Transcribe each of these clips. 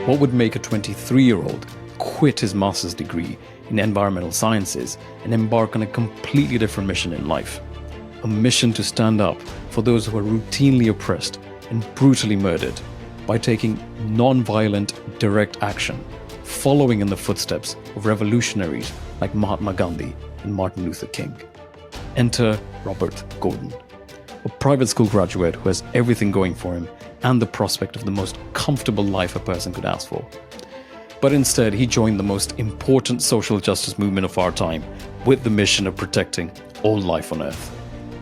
What would make a 23-year-old quit his master's degree in environmental sciences and embark on a completely different mission in life? A mission to stand up for those who are routinely oppressed and brutally murdered by taking non-violent, direct action, following in the footsteps of revolutionaries like Mahatma Gandhi and Martin Luther King. Enter Robert Gordon, a private school graduate who has everything going for him and the prospect of the most comfortable life a person could ask for. But instead, he joined the most important social justice movement of our time with the mission of protecting all life on Earth,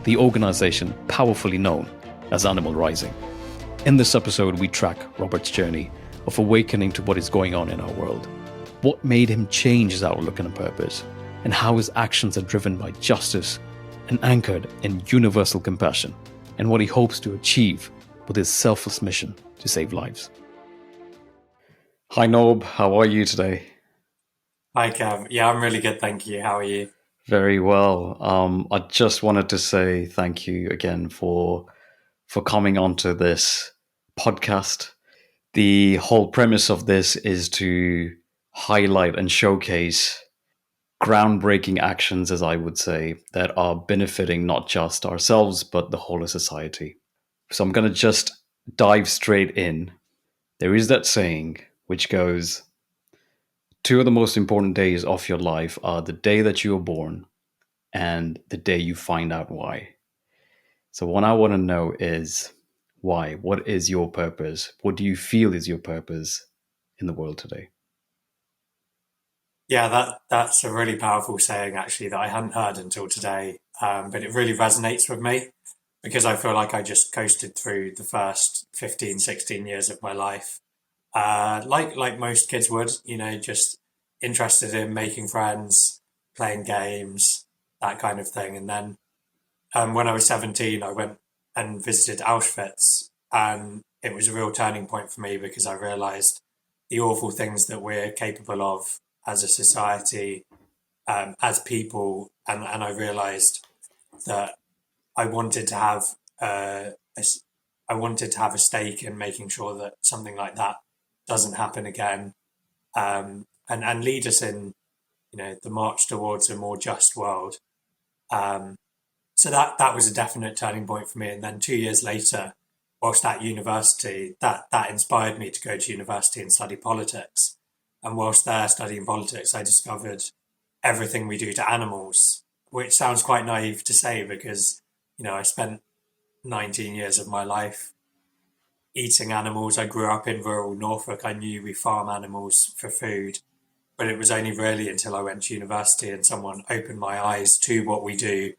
the organization powerfully known as Animal Rising. In this episode, we track Robert's journey of awakening to what is going on in our world, what made him change his outlook and purpose, and how his actions are driven by justice and anchored in universal compassion, and what he hopes to achieve with his selfless mission to save lives. Hi Norb, how are you today? Hi, Kev. Yeah, I'm really good, thank you. How are you? Very well. I just wanted to say thank you again for coming onto this podcast. The whole premise of this is to highlight and showcase groundbreaking actions, as I would say, that are benefiting not just ourselves, but the whole of society. So I'm going to just dive straight in. There is that saying which goes, two of the most important days of your life are the day that you were born and the day you find out why. So, what I want to know is why? What is your purpose? What do you feel is your purpose in the world today? Yeah, that's a really powerful saying actually that I hadn't heard until today. But it really resonates with me because I feel like I just coasted through the first 15, 16 years of my life. Like most kids would, just interested in making friends, playing games, that kind of thing. And then when I was 17, I went and visited Auschwitz, and it was a real turning point for me because I realized the awful things that we're capable of as a society, as people, and I realized that I wanted to have I wanted to have a stake in making sure that something like that doesn't happen again, and lead us in the march towards a more just world. Um, so that was a definite turning point for me. And then 2 years later, whilst at university, that inspired me to go to university and study politics. And whilst there studying politics, I discovered everything we do to animals, which sounds quite naive to say because I spent 19 years of my life eating animals. I grew up in rural Norfolk. I knew we farm animals for food. But it was only really until I went to university and someone opened my eyes to what we do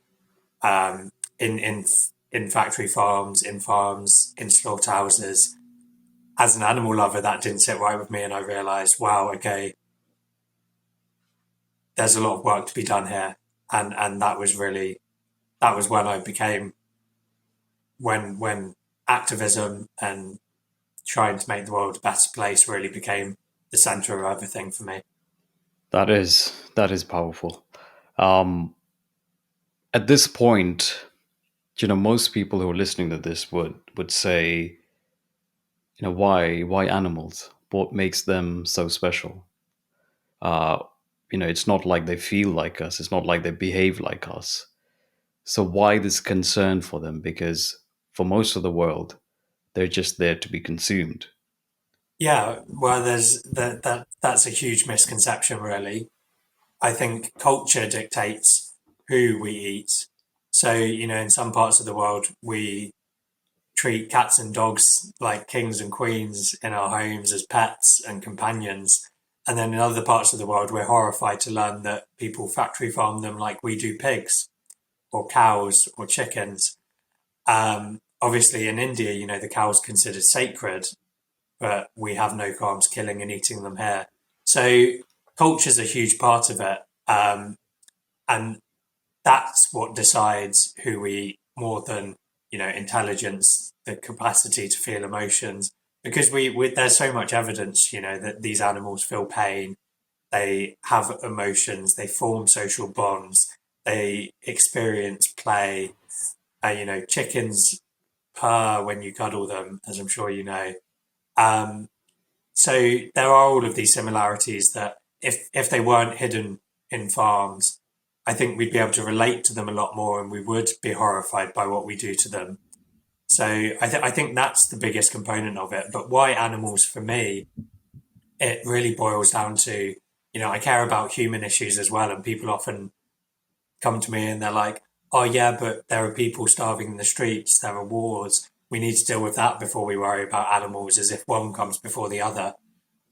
um, in in in factory farms, in farms, in slaughterhouses. As an animal lover, that didn't sit right with me, and I realised, wow, okay, there's a lot of work to be done here, and that was when I became when activism and trying to make the world a better place really became the centre of everything for me. That is powerful. Um, at this point, most people who are listening to this would say, why animals? What makes them so special? Uh, it's not like they feel like us. It's not like they behave like us. So why this concern for them? Because for most of the world, they're just there to be consumed. Yeah, well, there's that's a huge misconception, really. I think culture dictates who we eat. So, in some parts of the world, we treat cats and dogs like kings and queens in our homes as pets and companions. And then in other parts of the world, we're horrified to learn that people factory farm them like we do pigs or cows or chickens. Obviously, in India, the cow's considered sacred, but we have no qualms killing and eating them here. So culture's a huge part of it. And that's what decides who we eat more than intelligence, the capacity to feel emotions, because we there's so much evidence that these animals feel pain, they have emotions, they form social bonds, they experience play. Chickens purr when you cuddle them, as I'm sure you know. um, So there are all of these similarities that if they weren't hidden in farms, I think we'd be able to relate to them a lot more and we would be horrified by what we do to them. So I think that's the biggest component of it. But why animals for me, it really boils down to, I care about human issues as well. And people often come to me and they're like, oh, yeah, but there are people starving in the streets, there are wars. We need to deal with that before we worry about animals, as if one comes before the other.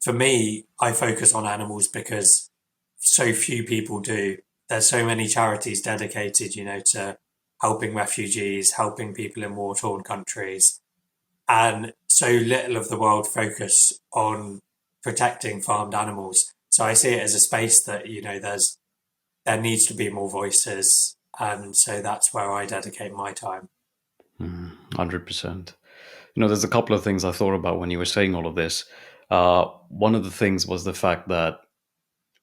For me, I focus on animals because so few people do. There's so many charities dedicated, to helping refugees, helping people in war torn countries, and so little of the world focus on protecting farmed animals. So I see it as a space that, there needs to be more voices. And so that's where I dedicate my time. 100%. There's a couple of things I thought about when you were saying all of this. One of the things was the fact that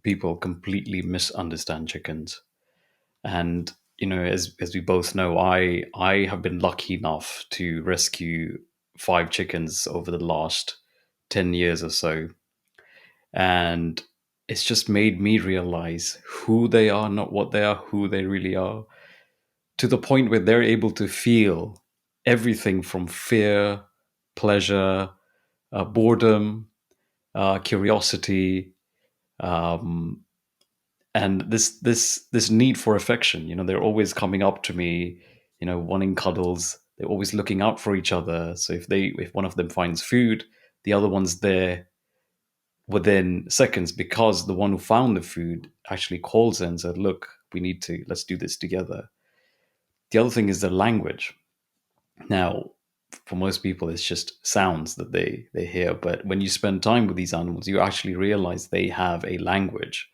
people completely misunderstand chickens. And, as we both know, I have been lucky enough to rescue 5 chickens over the last 10 years or so. And it's just made me realize who they are, not what they are, who they really are, to the point where they're able to feel everything from fear, pleasure, boredom, curiosity, um, and this need for affection. They're always coming up to me, wanting cuddles. They're always looking out for each other. So if one of them finds food, the other one's there within seconds, because the one who found the food actually calls in and said, "Look, let's do this together." The other thing is the language. Now, for most people, it's just sounds that they hear. But when you spend time with these animals, you actually realize they have a language,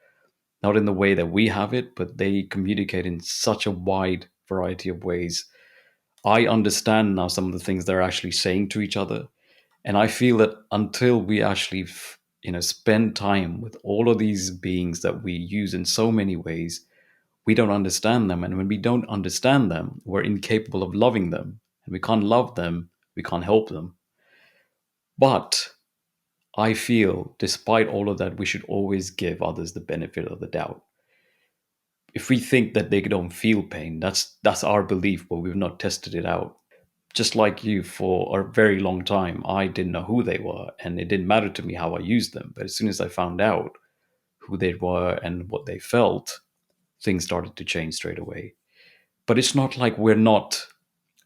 not in the way that we have it, but they communicate in such a wide variety of ways. I understand now some of the things they're actually saying to each other. And I feel that until we actually, spend time with all of these beings that we use in so many ways, we don't understand them. And when we don't understand them, we're incapable of loving them. And we can't love them, we can't help them. But I feel, despite all of that, we should always give others the benefit of the doubt. If we think that they don't feel pain, that's our belief, but we've not tested it out. Just like you, for a very long time, I didn't know who they were, and it didn't matter to me how I used them. But as soon as I found out who they were and what they felt, things started to change straight away. But it's not like we're not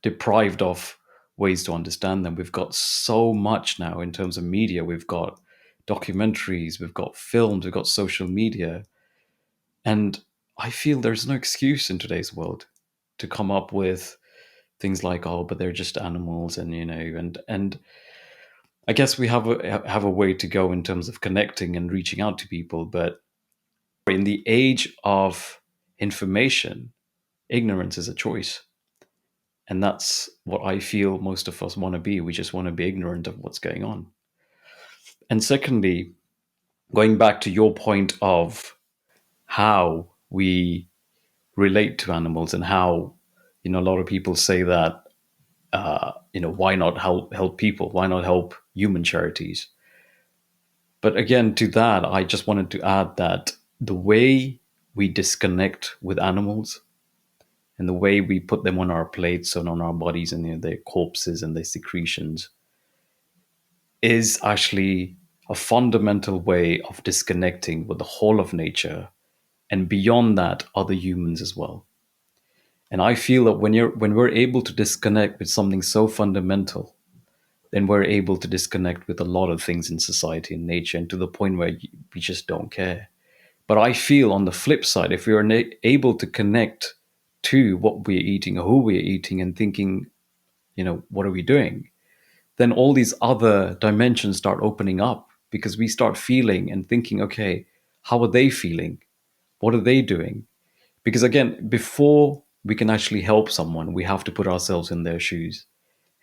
deprived of ways to understand them. We've got so much now in terms of media. We've got documentaries, we've got films, we've got social media. And I feel there's no excuse in today's world to come up with things like, oh, but they're just animals, and and I guess we have a way to go in terms of connecting and reaching out to people. But in the age of information, ignorance is a choice. And that's what I feel most of us want to be. We just want to be ignorant of what's going on. And secondly, going back to your point of how we relate to animals, and how, a lot of people say that, why not help people? Why not help human charities? But again, to that, I just wanted to add that the way we disconnect with animals, and the way we put them on our plates and on our bodies, and their corpses and their secretions, is actually a fundamental way of disconnecting with the whole of nature, and beyond that, other humans as well. And I feel that when we're able to disconnect with something so fundamental, then we're able to disconnect with a lot of things in society and nature, and to the point where we just don't care. But I feel on the flip side, if we are able to connect to what we're eating or who we're eating, and thinking, what are we doing? Then all these other dimensions start opening up, because we start feeling and thinking, okay, how are they feeling? What are they doing? Because again, before we can actually help someone, we have to put ourselves in their shoes.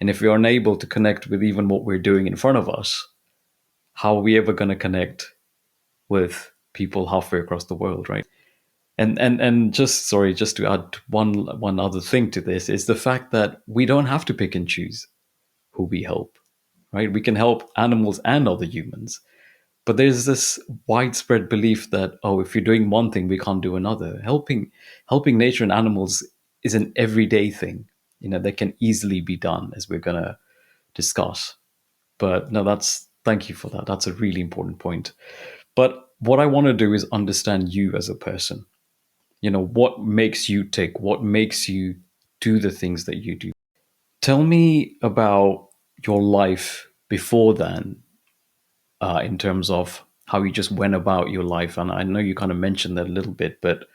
And if we are unable to connect with even what we're doing in front of us, how are we ever going to connect with people halfway across the world, right? And just to add one other thing to this, is the fact that we don't have to pick and choose who we help, right? We can help animals and other humans. But there's this widespread belief that, oh, if you're doing one thing, we can't do another. Helping nature and animals is an everyday thing, that can easily be done, as we're gonna discuss. But no, thank you for that. That's a really important point. But what I want to do is understand you as a person. What makes you tick? What makes you do the things that you do? Tell me about your life before then, in terms of how you just went about your life. And I know you kind of mentioned that a little bit, but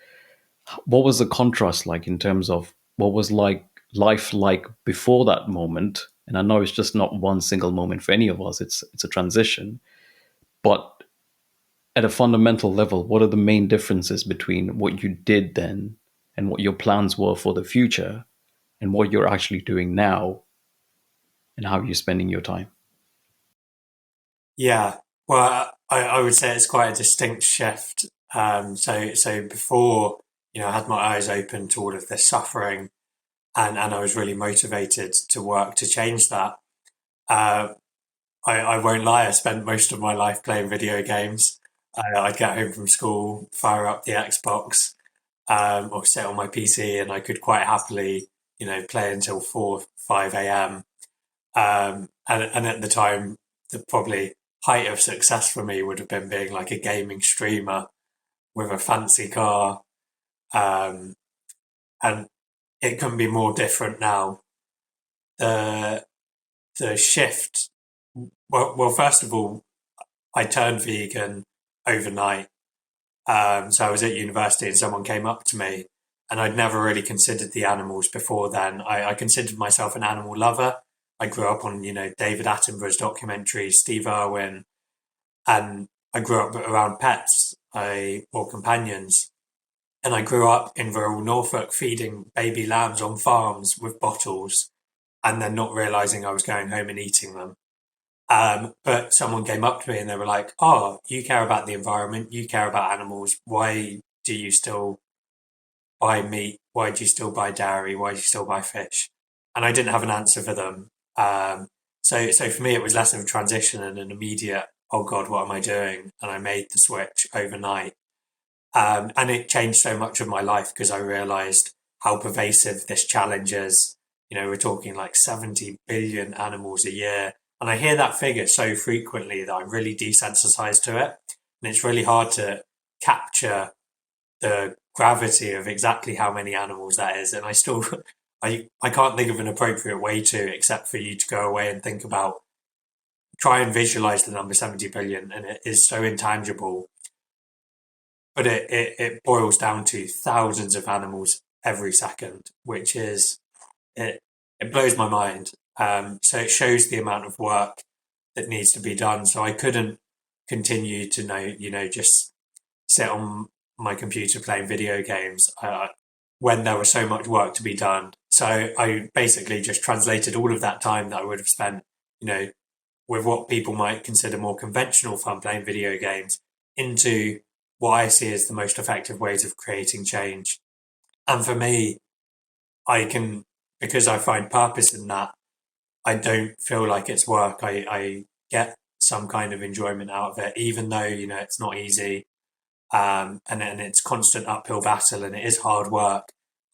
what was the contrast like in terms of what was like life like before that moment? And I know it's just not one single moment for any of us. It's a transition. But at a fundamental level, what are the main differences between what you did then and what your plans were for the future and what you're actually doing now and how you're spending your time? Yeah, well, I would say it's quite a distinct shift. So before, I had my eyes open to all of this suffering, and I was really motivated to work to change that. Uh, I won't lie, I spent most of my life playing video games. I'd get home from school, fire up the Xbox, or sit on my PC, and I could quite happily, play until 4, 5 a.m. And at the time, the probably height of success for me would have been being like a gaming streamer with a fancy car. Um, and it can be more different now. The the shift. Well, first of all, I turned vegan overnight. So I was at university and someone came up to me, and I'd never really considered the animals before then. I considered myself an animal lover. I grew up on, David Attenborough's documentaries, Steve Irwin, and I grew up around pets, or companions. And I grew up in rural Norfolk feeding baby lambs on farms with bottles and then not realizing I was going home and eating them. But someone came up to me and they were like, "Oh, you care about the environment, you care about animals. Why do you still buy meat? Why do you still buy dairy? Why do you still buy fish?" And I didn't have an answer for them. So for me, it was less of a transition and an immediate, "Oh God, what am I doing?" And I made the switch overnight. And it changed so much of my life because I realized how pervasive this challenge is. We're talking like 70 billion animals a year. And I hear that figure so frequently that I'm really desensitized to it. And it's really hard to capture the gravity of exactly how many animals that is. And I still, I can't think of an appropriate way to, except for you to go away and think about, try and visualize the number 70 billion. And it is so intangible, but it boils down to thousands of animals every second, which is, it blows my mind. So it shows the amount of work that needs to be done. So I couldn't continue to just sit on my computer playing video games when there was so much work to be done. So I basically just translated all of that time that I would have spent, you know, with what people might consider more conventional fun playing video games into what I see as the most effective ways of creating change. And for me, I can, because I find purpose in that, I don't feel like it's work. I get some kind of enjoyment out of it, even though, it's not easy. And it's constant uphill battle and it is hard work.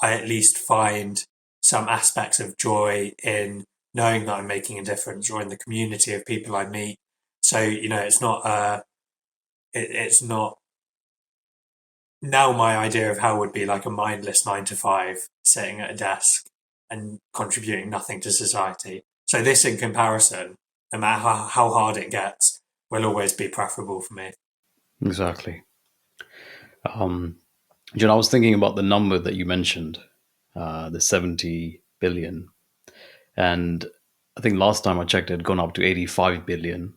I at least find some aspects of joy in knowing that I'm making a difference or in the community of people I meet. So, it's not, it's not now my idea of hell would be like a mindless 9 to 5 sitting at a desk and contributing nothing to society. So this in comparison, no matter how hard it gets, will always be preferable for me. Exactly. Um, I was thinking about the number that you mentioned, the 70 billion. And I think last time I checked, it had gone up to 85 billion.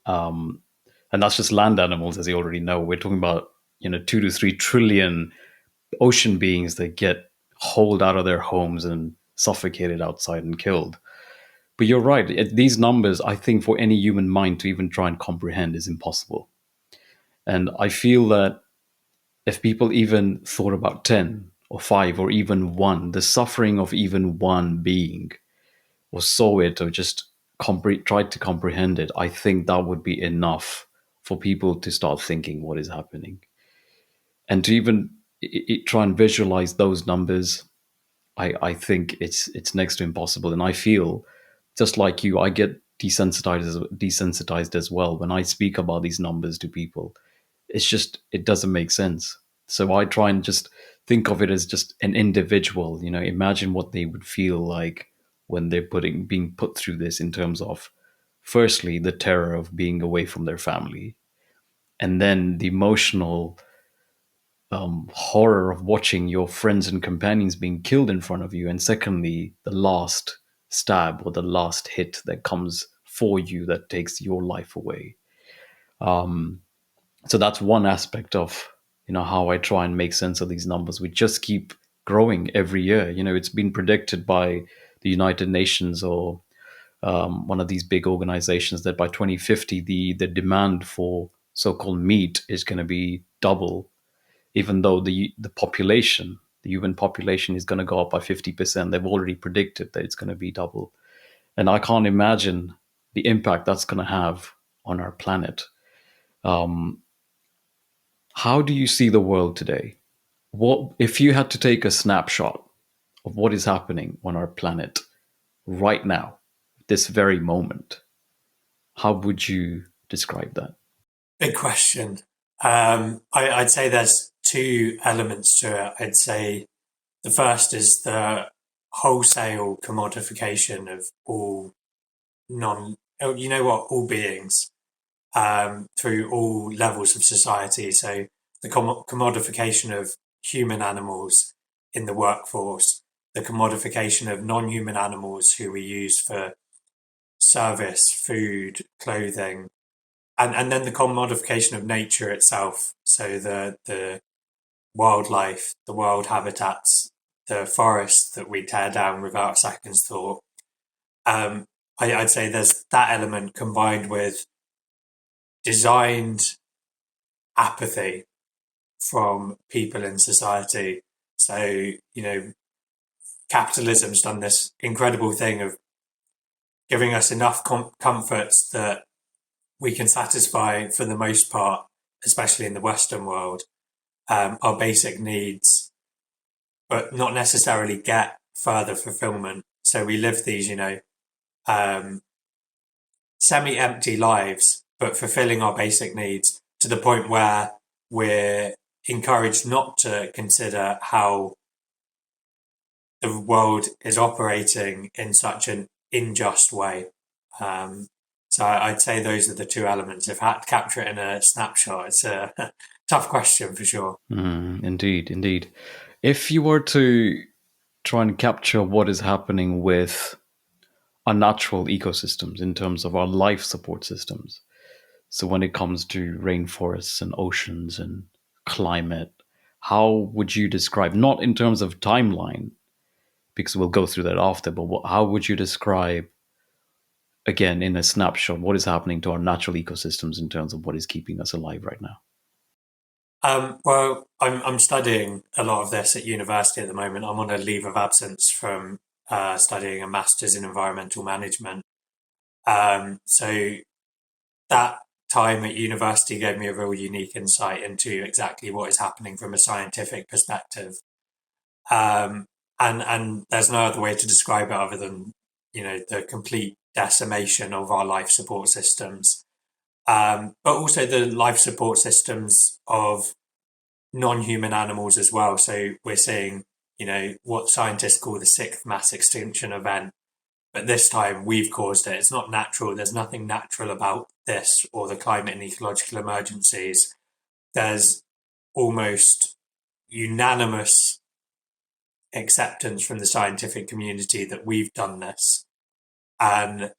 And that's just land animals, as you already know. We're talking about, 2 to 3 trillion ocean beings that get hauled out of their homes and suffocated outside and killed. But you're right. These numbers, I think, for any human mind to even try and comprehend is impossible. And I feel that if people even thought about 10 or 5 or even one, the suffering of even one being, or saw it or just tried to comprehend it, I think that would be enough for people to start thinking what is happening, and to even try and visualize those numbers. I think it's next to impossible, and I feel just like you. I get desensitized as well when I speak about these numbers to people. It's just it doesn't make sense. So I try and just think of it as just an individual. Imagine what they would feel like when they're being put through this, in terms of, firstly, the terror of being away from their family, and then the emotional horror of watching your friends and companions being killed in front of you, and secondly, the last stab or the last hit that comes for you that takes your life away. So that's one aspect of how I try and make sense of these numbers. We just keep growing every year. It's been predicted by the United Nations, or one of these big organizations, that by 2050 the demand for so-called meat is going to be double, even though the human population is going to go up by 50%. They've already predicted that it's going to be double. And I can't imagine the impact that's going to have on our planet. How do you see the world today? What if you had to take a snapshot of what is happening on our planet right now, this very moment? How would you describe that? Big question. I'd say there's two elements to it. I'd say the first is the wholesale commodification of all all beings, through all levels of society. So the commodification of human animals in the workforce, the commodification of non-human animals who we use for service, food, clothing, and then the commodification of nature itself. So the wildlife, the wild habitats, the forests that we tear down without a second's thought. Um, I'd say there's that element combined with designed apathy from people in society. So, capitalism's done this incredible thing of giving us enough comforts that we can satisfy, for the most part, especially in the Western world, our basic needs, but not necessarily get further fulfillment. So we live these, um, semi-empty lives, but fulfilling our basic needs to the point where we're encouraged not to consider how the world is operating in such an unjust way. Um, so I'd say those are the two elements. If I had to capture it in a snapshot, it's a tough question for sure. Indeed, indeed. If you were to try and capture what is happening with our natural ecosystems in terms of our life support systems, so when it comes to rainforests and oceans and climate, how would you describe, not in terms of timeline, because we'll go through that after, but how would you describe, again, in a snapshot, what is happening to our natural ecosystems in terms of what is keeping us alive right now? Well, I'm studying a lot of this at university at the moment. I'm on a leave of absence from studying a master's in environmental management. So that time at university gave me a real unique insight into exactly what is happening from a scientific perspective. Um, and there's no other way to describe it other than, the complete decimation of our life support systems, but also the life support systems of non-human animals as well. So we're seeing, what scientists call the sixth mass extinction event, but this time we've caused it. It's not natural. There's nothing natural about this or the climate and ecological emergencies. There's almost unanimous acceptance from the scientific community that we've done this. And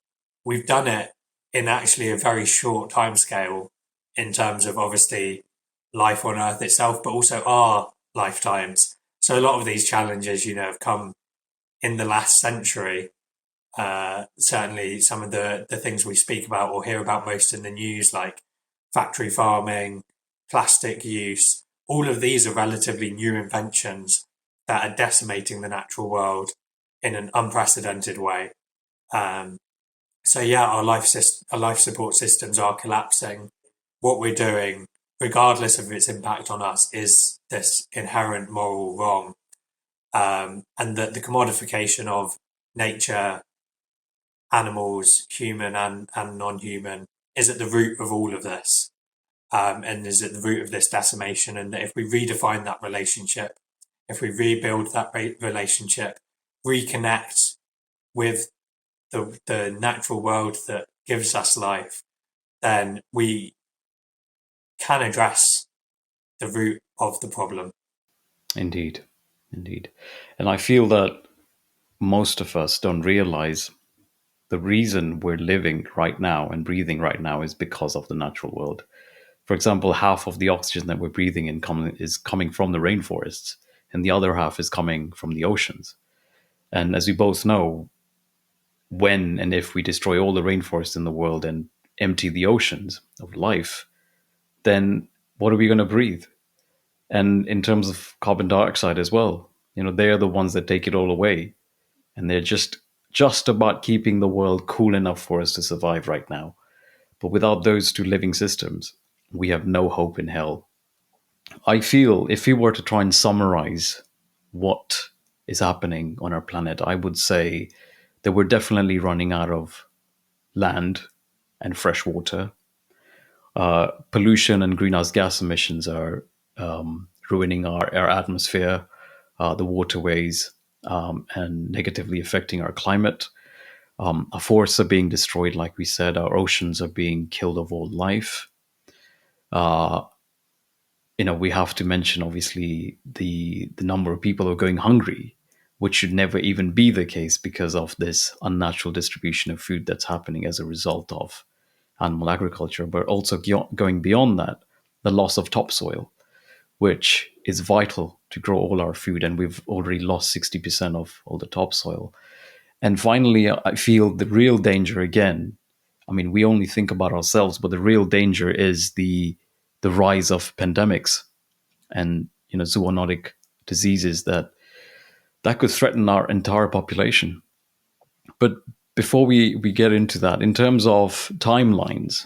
we've done it in actually a very short timescale in terms of obviously life on Earth itself, but also our lifetimes. So a lot of these challenges, have come in the last century. Certainly, some of the things we speak about or hear about most in the news, like factory farming, plastic use, all of these are relatively new inventions that are decimating the natural world in an unprecedented way. Um, So yeah, our life support systems are collapsing. What we're doing, regardless of its impact on us, is this inherent moral wrong, and that the commodification of nature, animals, human and non-human, is at the root of all of this, and is at the root of this decimation. And that if we redefine that relationship, if we rebuild that relationship, reconnect with the natural world that gives us life, then we can address the root of the problem. Indeed, indeed. And I feel that most of us don't realize the reason we're living right now and breathing right now is because of the natural world. For example, half of the oxygen that we're breathing in is coming from the rainforests, and the other half is coming from the oceans. And as we both know, when and if we destroy all the rainforests in the world and empty the oceans of life, then what are we going to breathe? And in terms of carbon dioxide as well, they're the ones that take it all away, and they're just about keeping the world cool enough for us to survive right now. But without those two living systems, we have no hope in hell. I feel if we were to try and summarize what is happening on our planet, I would say that we're definitely running out of land and fresh water. Pollution and greenhouse gas emissions are ruining our atmosphere, the waterways, and negatively affecting our climate. Our forests are being destroyed, like we said. Our oceans are being killed of all life. We have to mention obviously the number of people who are going hungry, which should never even be the case because of this unnatural distribution of food that's happening as a result of animal agriculture. But also going beyond that, the loss of topsoil, which is vital to grow all our food, and we've already lost 60% of all the topsoil. And finally, I feel the real danger again. I mean, we only think about ourselves, but the real danger is the rise of pandemics and zoonotic diseases that could threaten our entire population. But before we get into that, in terms of timelines,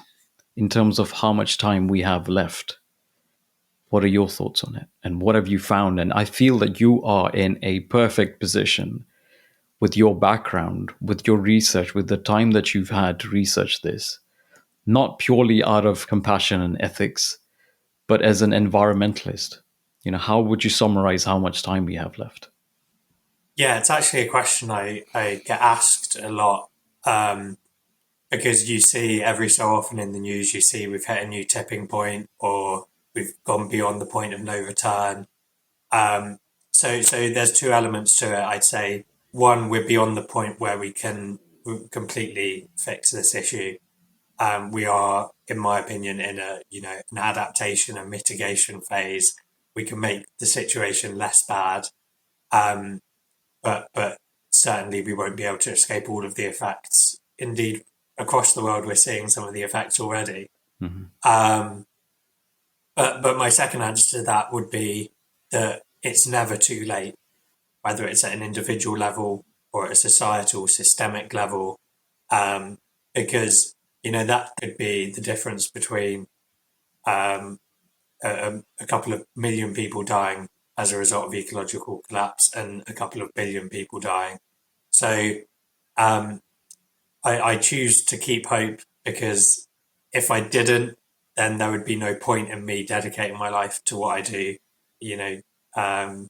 in terms of how much time we have left, what are your thoughts on it? And what have you found? And I feel that you are in a perfect position with your background, with your research, with the time that you've had to research this, not purely out of compassion and ethics, but as an environmentalist. How would you summarize how much time we have left? Yeah, it's actually a question I get asked a lot, um, because you see every so often in the news, you see we've hit a new tipping point or we've gone beyond the point of no return. Um, so there's two elements to it. I'd say one, we're beyond the point where we can completely fix this issue. We are, in my opinion, in an adaptation and mitigation phase. We can make the situation less bad, um, but certainly we won't be able to escape all of the effects. Indeed, across the world, we're seeing some of the effects already. Mhm. Um, but my second answer to that would be that it's never too late, whether it's at an individual level or at a societal, systemic level, um, because that could be the difference between um, a couple of million people dying as a result of ecological collapse and a couple of billion people dying. So um, I choose to keep hope because if I didn't, then there would be no point in me dedicating my life to what I do, you know, um,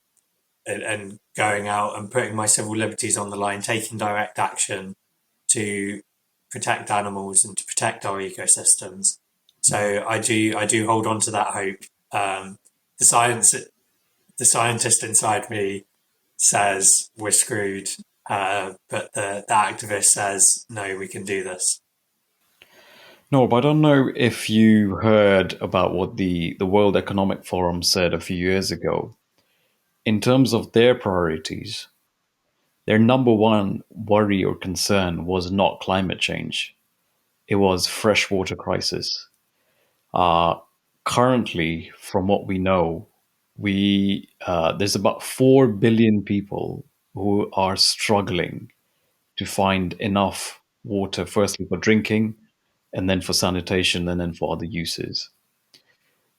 and going out and putting my civil liberties on the line, taking direct action to protect animals and to protect our ecosystems. So I do hold on to that hope. Um, the science, the scientist inside me says we're screwed, but the activist says no, we can do this. No, but I don't know if you heard about what the World Economic Forum said a few years ago. In terms of their priorities, their number one worry or concern was not climate change. It was freshwater crisis. Uh, Currently, from what we know, we there's about 4 billion people who are struggling to find enough. water, firstly for drinking, and then for sanitation, and then for other uses.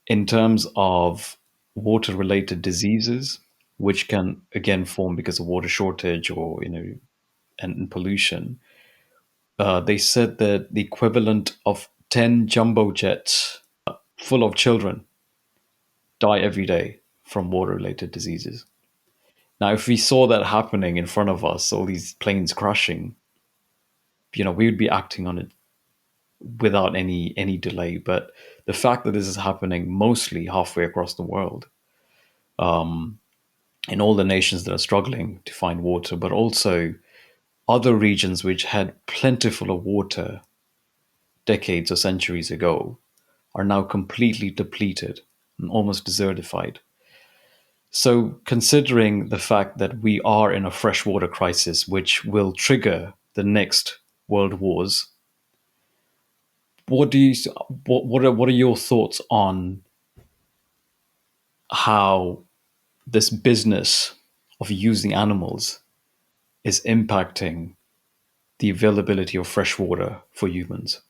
In terms of water related diseases, which can again form because of water shortage or and pollution, they said that the equivalent of 10 jumbo jets full of children die every day from water related diseases. Now, if we saw that happening in front of us, all these planes crashing, we would be acting on it without any delay. But the fact that this is happening mostly halfway across the world, in all the nations that are struggling to find water, but also other regions which had plentiful of water decades or centuries ago, are now completely depleted and almost desertified. So, considering the fact that we are in a freshwater crisis, which will trigger the next world wars, what do you what are your thoughts on how this business of using animals is impacting the availability of fresh water for humans?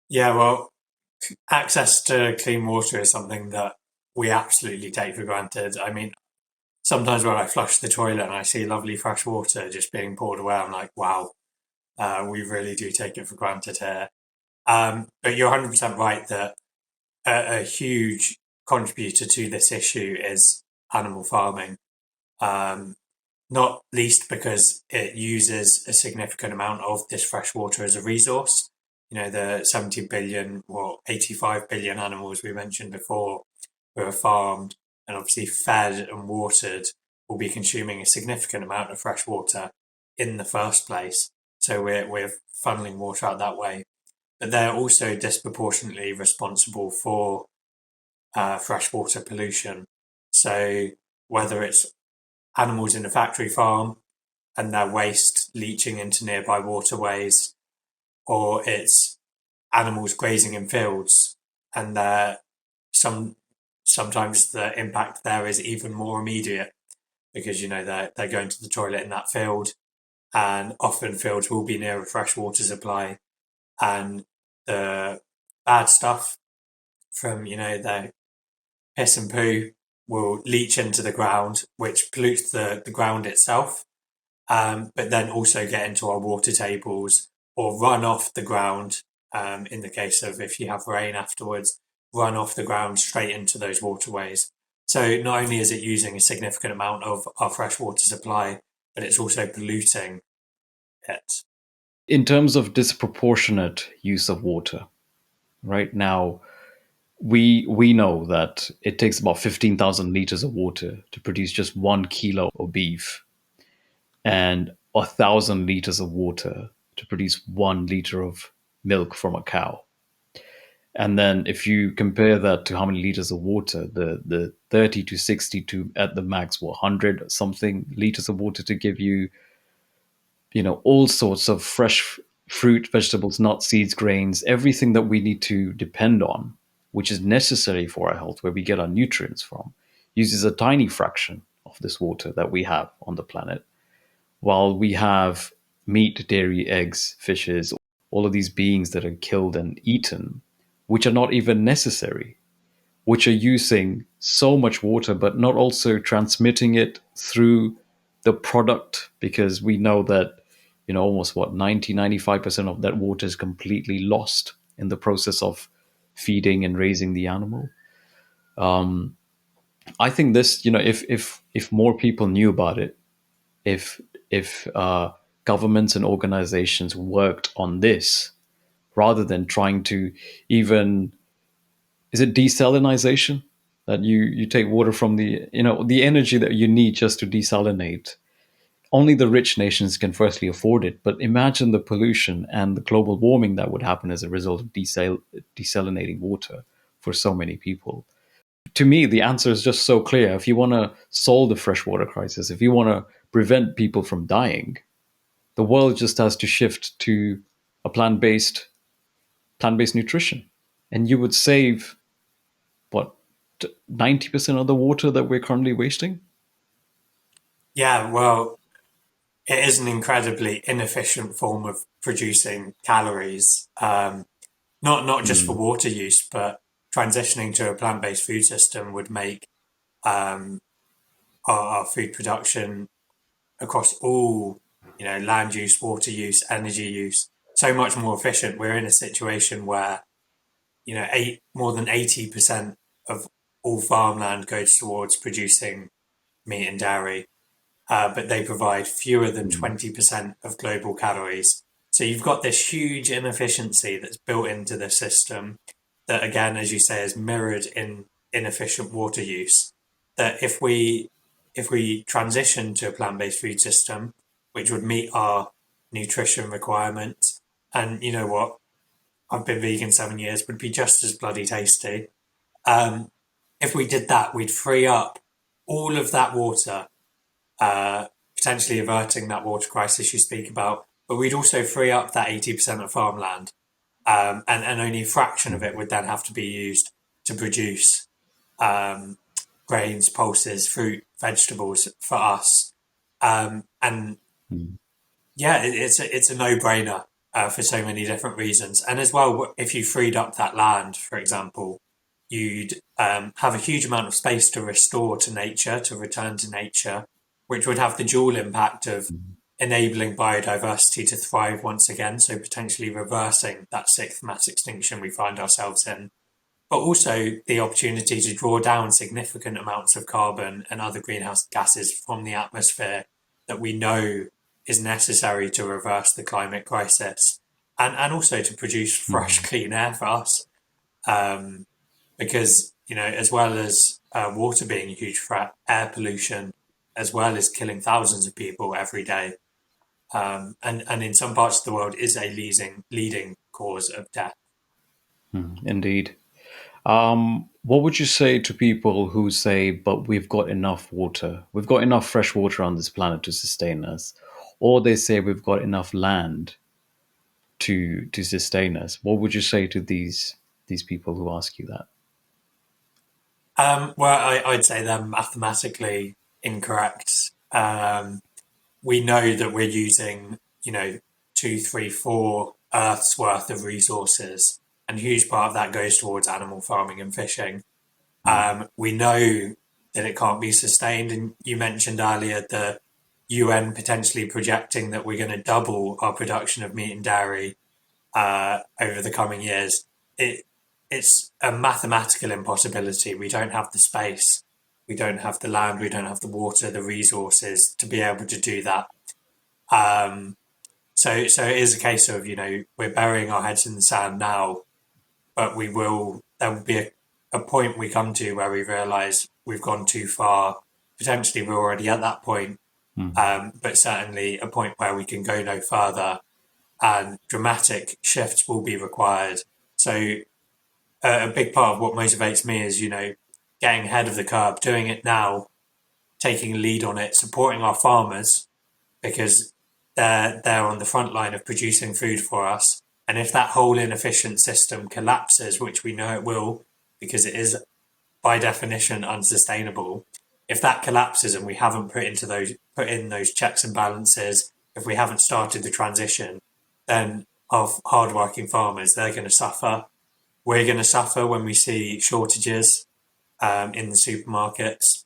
Yeah, well, access to clean water is something that we absolutely take for granted. I mean, sometimes when I flush the toilet and I see lovely fresh water just being poured away, I'm like, wow, we really do take it for granted here. But you're 100% right that a huge contributor to this issue is animal farming. Um, Not least because it uses a significant amount of this fresh water as a resource. The 70 billion or 85 billion animals we mentioned before who are farmed and obviously fed and watered will be consuming a significant amount of fresh water in the first place. So we're funneling water out that way. But they're also disproportionately responsible for freshwater pollution. So whether it's animals in a factory farm and their waste leaching into nearby waterways, or it's animals grazing in fields and some sometimes the impact there is even more immediate because they're going to the toilet in that field, and often fields will be near a freshwater supply, and the bad stuff from their piss and poo will leach into the ground, which pollutes the ground itself, but then also get into our water tables or run off the ground. In the case of if you have rain afterwards, run off the ground straight into those waterways. So not only is it using a significant amount of our freshwater supply, but it's also polluting it. In terms of disproportionate use of water, right now, we know that it takes about 15,000 liters of water to produce just 1 kilo of beef, and 1,000 liters of water to produce 1 liter of milk from a cow. And then if you compare that to how many liters of water, the 30 to 60 to at the max, 100 something liters of water to give you, all sorts of fresh fruit, vegetables, nuts, seeds, grains, everything that we need to depend on, which is necessary for our health, where we get our nutrients from, uses a tiny fraction of this water that we have on the planet. While we have meat, dairy, eggs, fishes, all of these beings that are killed and eaten, which are not even necessary, which are using so much water, but not also transmitting it through the product, because we know that, almost what, 90, 95% of that water is completely lost in the process of feeding and raising the animal. I think this, if more people knew about it, if governments and organizations worked on this rather than trying to even, is it desalinization, that you take water from the energy that you need just to desalinate. Only the rich nations can firstly afford it, but imagine the pollution and the global warming that would happen as a result of desalinating water for so many people. To me, the answer is just so clear. If you want to solve the freshwater crisis, if you want to prevent people from dying, the world just has to shift to a plant-based nutrition, and you would save what, 90% of the water that we're currently wasting. Yeah, well, it is an incredibly inefficient form of producing calories. Not just for Mm, water use, but transitioning to a plant-based food system would make um, our food production across all, land use, water use, energy use, so much more efficient. We're in a situation where, more than 80% of all farmland goes towards producing meat and dairy, but they provide fewer than mm, 20% of global calories. So you've got this huge inefficiency that's built into the system that, again, as you say, is mirrored in inefficient water use. That if we transition to a plant-based food system, which would meet our nutrition requirements, and you know what, I've been vegan 7 years, would be just as bloody tasty. Um, if we did that, we'd free up all of that water, uh, potentially averting that water crisis you speak about. But we'd also free up that 80% of farmland, and only a fraction of it mm, would then have to be used to produce um, grains, pulses, fruit, vegetables for us. And mm, yeah, it's a no brainer for so many different reasons. And as well, if you freed up that land, for example, you'd have a huge amount of space to restore to nature, to return to nature, which would have the dual impact of mm, enabling biodiversity to thrive once again, so potentially reversing that sixth mass extinction we find ourselves in, but also the opportunity to draw down significant amounts of carbon and other greenhouse gases from the atmosphere that we know is necessary to reverse the climate crisis, and also to produce fresh, mm, clean air for us. Um, because, as well as water being a huge threat, air pollution, as well as killing thousands of people every day, and in some parts of the world is a leading cause of death. mm. Indeed. What would you say to people who say, but we've got enough water, we've got enough fresh water on this planet to sustain us? Or they say we've got enough land to sustain us. What would you say to these people who ask you that? Well, I'd say they're mathematically incorrect. We know that we're using, two, three, four Earth's worth of resources, and a huge part of that goes towards animal farming and fishing. Mm, We know that it can't be sustained, and you mentioned earlier the UN potentially projecting that we're going to double our production of meat and dairy over the coming years. It it's a mathematical impossibility. We don't have the space, we don't have the land, we don't have the water, the resources to be able to do that. Um, so it is a case of we're burying our heads in the sand now, but we will. There will be a point we come to where we realise we've gone too far. Potentially, we're already at that point, mm, but certainly a point where we can go no further, and dramatic shifts will be required. So a big part of what motivates me is getting ahead of the curve, doing it now, taking a lead on it, supporting our farmers because they're on the front line of producing food for us. And if that whole inefficient system collapses, which we know it will, because it is by definition unsustainable, if that collapses and we haven't put in those checks and balances, if we haven't started the transition, then our hardworking farmers they're going to suffer. We're going to suffer when we see shortages in the supermarkets,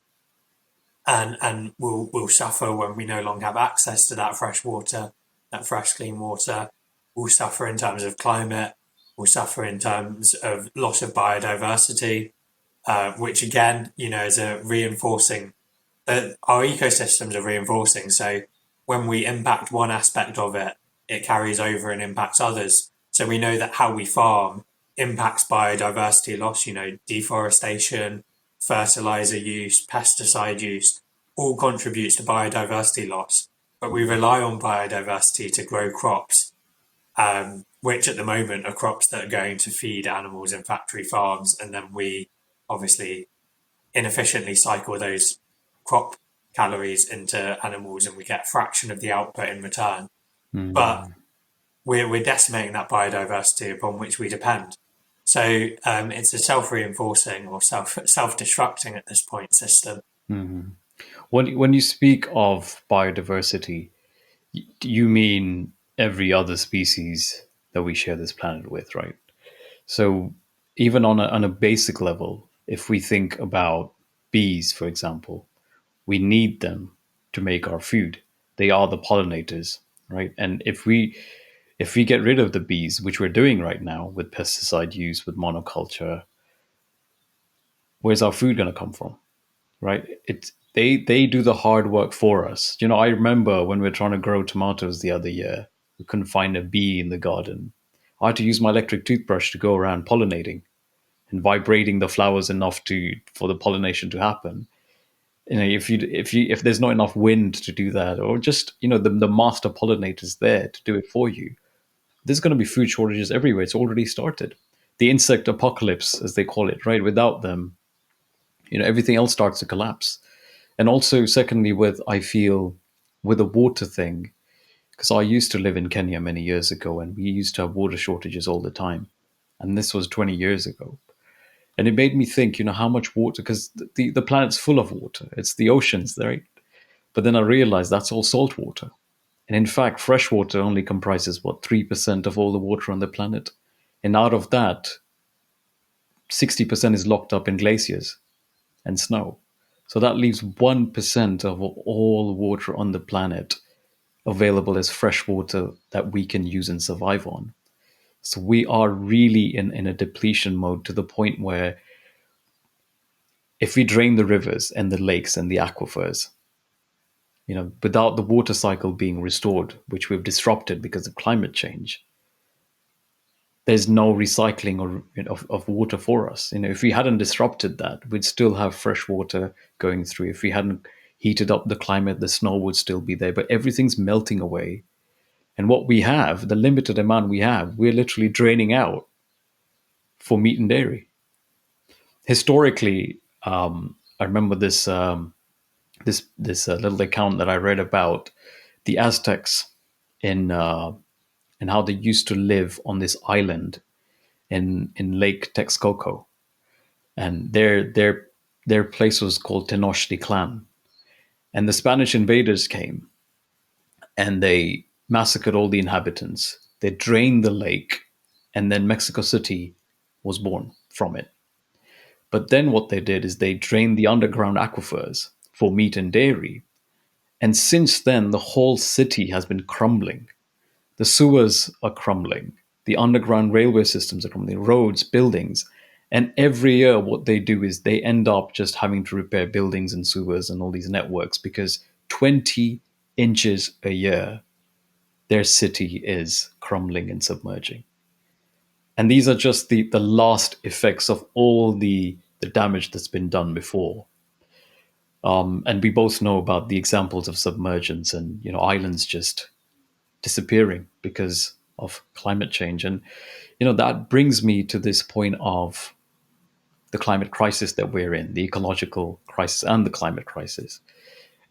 and we'll suffer when we no longer have access to that fresh water, that fresh clean water. We'll suffer in terms of climate. We'll suffer in terms of loss of biodiversity, which again, is a reinforcing that our ecosystems are reinforcing. So when we impact one aspect of it, it carries over and impacts others. So we know that how we farm impacts biodiversity loss, deforestation, fertilizer use, pesticide use, all contributes to biodiversity loss. But we rely on biodiversity to grow crops, which at the moment are crops that are going to feed animals in factory farms. And then we obviously inefficiently cycle those crop calories into animals and we get a fraction of the output in return. But mm, we're decimating that biodiversity upon which we depend. So it's a self-reinforcing or self-destructing at this point system. mm. When you speak of biodiversity, You mean every other species that we share this planet with, right? So even on a basic level, if we think about bees, for example, we need them to make our food. They are the pollinators, right? And if we get rid of the bees, which we're doing right now with pesticide use, with monoculture, where's our food going to come from, right? They do the hard work for us. I remember when we were trying to grow tomatoes the other year, we couldn't find a bee in the garden. I had to use my electric toothbrush to go around pollinating and vibrating the flowers enough to for the pollination to happen. If there's not enough wind to do that, or just the master pollinators there to do it for you, there's going to be food shortages everywhere. It's already started. The insect apocalypse, as they call it, right? Without them, everything else starts to collapse. And also, secondly, I feel with the water thing, because I used to live in Kenya many years ago, and we used to have water shortages all the time, and this was 20 years ago. And it made me think, how much water, because the planet's full of water. It's the oceans, right? But then I realized that's all salt water. And in fact, fresh water only comprises, what, 3% of all the water on the planet? And out of that, 60% is locked up in glaciers and snow. So that leaves 1% of all water on the planet available as fresh water that we can use and survive on. So we are really in a depletion mode to the point where if we drain the rivers and the lakes and the aquifers, without the water cycle being restored, which we've disrupted because of climate change, there's no recycling of water for us. If we hadn't disrupted that, we'd still have fresh water going through. If we hadn't heated up the climate, the snow would still be there. But everything's melting away. And what we have, the limited amount we have, we're literally draining out for meat and dairy. Historically, I remember this little account that I read about the Aztecs in and how they used to live on this island in Lake Texcoco, and their place was called Tenochtitlan. And the Spanish invaders came and they massacred all the inhabitants. They drained the lake, and then Mexico City was born from it. But then what they did is they drained the underground aquifers for meat and dairy. And since then, the whole city has been crumbling. The sewers are crumbling. The underground railway systems are crumbling, roads, buildings. And every year, what they do is they end up just having to repair buildings and sewers and all these networks because 20 inches a year, their city is crumbling and submerging. And these are just the last effects of all the damage that's been done before. And we both know about the examples of submergence and islands just disappearing because of climate change. And that brings me to this point of the climate crisis that we're in, the ecological crisis and the climate crisis.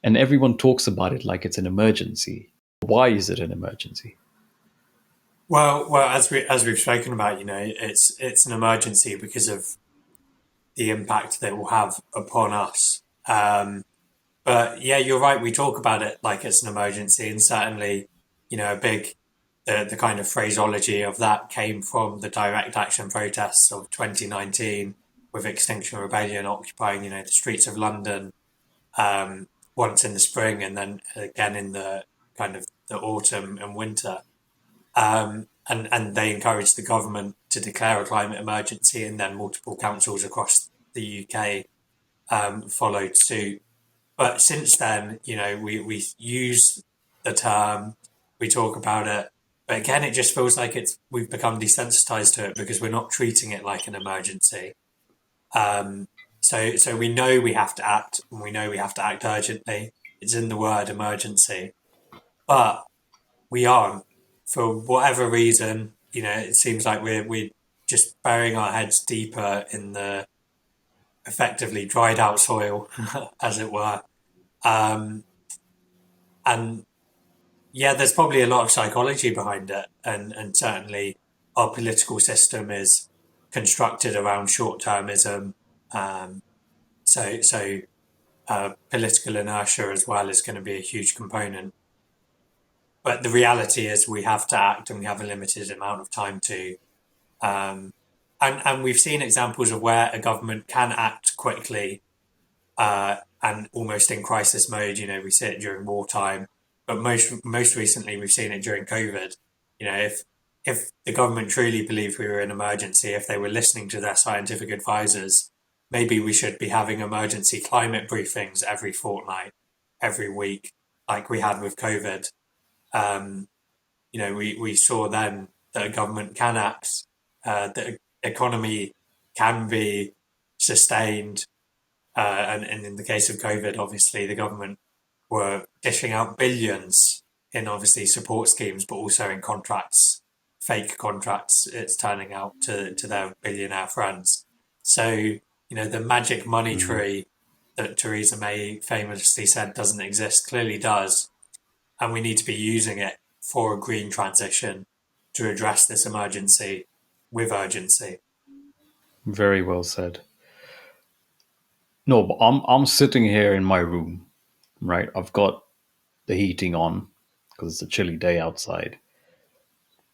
And everyone talks about it like it's an emergency. Why is it an emergency? Well, as we've spoken about, it's an emergency because of the impact that it will have upon us. But yeah, you're right. We talk about it like it's an emergency, and certainly, a big the kind of phraseology of that came from the direct action protests of 2019, with Extinction Rebellion occupying, the streets of London, once in the spring and then again in the kind of the autumn and winter. And they encouraged the government to declare a climate emergency, and then multiple councils across the UK followed suit. But since then, we use the term, we talk about it, but again, it just feels like we've become desensitized to it because we're not treating it like an emergency. Um, so we know we have to act, and we know we have to act urgently. It's in the word emergency, but we aren't. For whatever reason, it seems like we're just burying our heads deeper in the effectively dried out soil, as it were. Um, and yeah, there's probably a lot of psychology behind it, and certainly our political system is constructed around short termism. Um, so political inertia as well is going to be a huge component. but the reality is we have to act, and we have a limited amount of time to. Um, and we've seen examples of where a government can act quickly and almost in crisis mode. You know, we see it during wartime, but most recently we've seen it during COVID. You know, if the government truly believed we were in emergency, if they were listening to their scientific advisors, maybe we should be having emergency climate briefings every fortnight, every week, like we had with COVID. Um, you know, we saw then that a government can act, that economy can be sustained, and in the case of COVID, obviously the government were dishing out billions in obviously support schemes, but also in contracts, fake contracts. It's turning out to their billionaire friends. So you know the magic money Mm. tree that Theresa May famously said doesn't exist clearly does, and we need to be using it for a green transition to address this emergency with urgency. Very well said. No, but I'm sitting here in my room, right? I've got the heating on because it's a chilly day outside.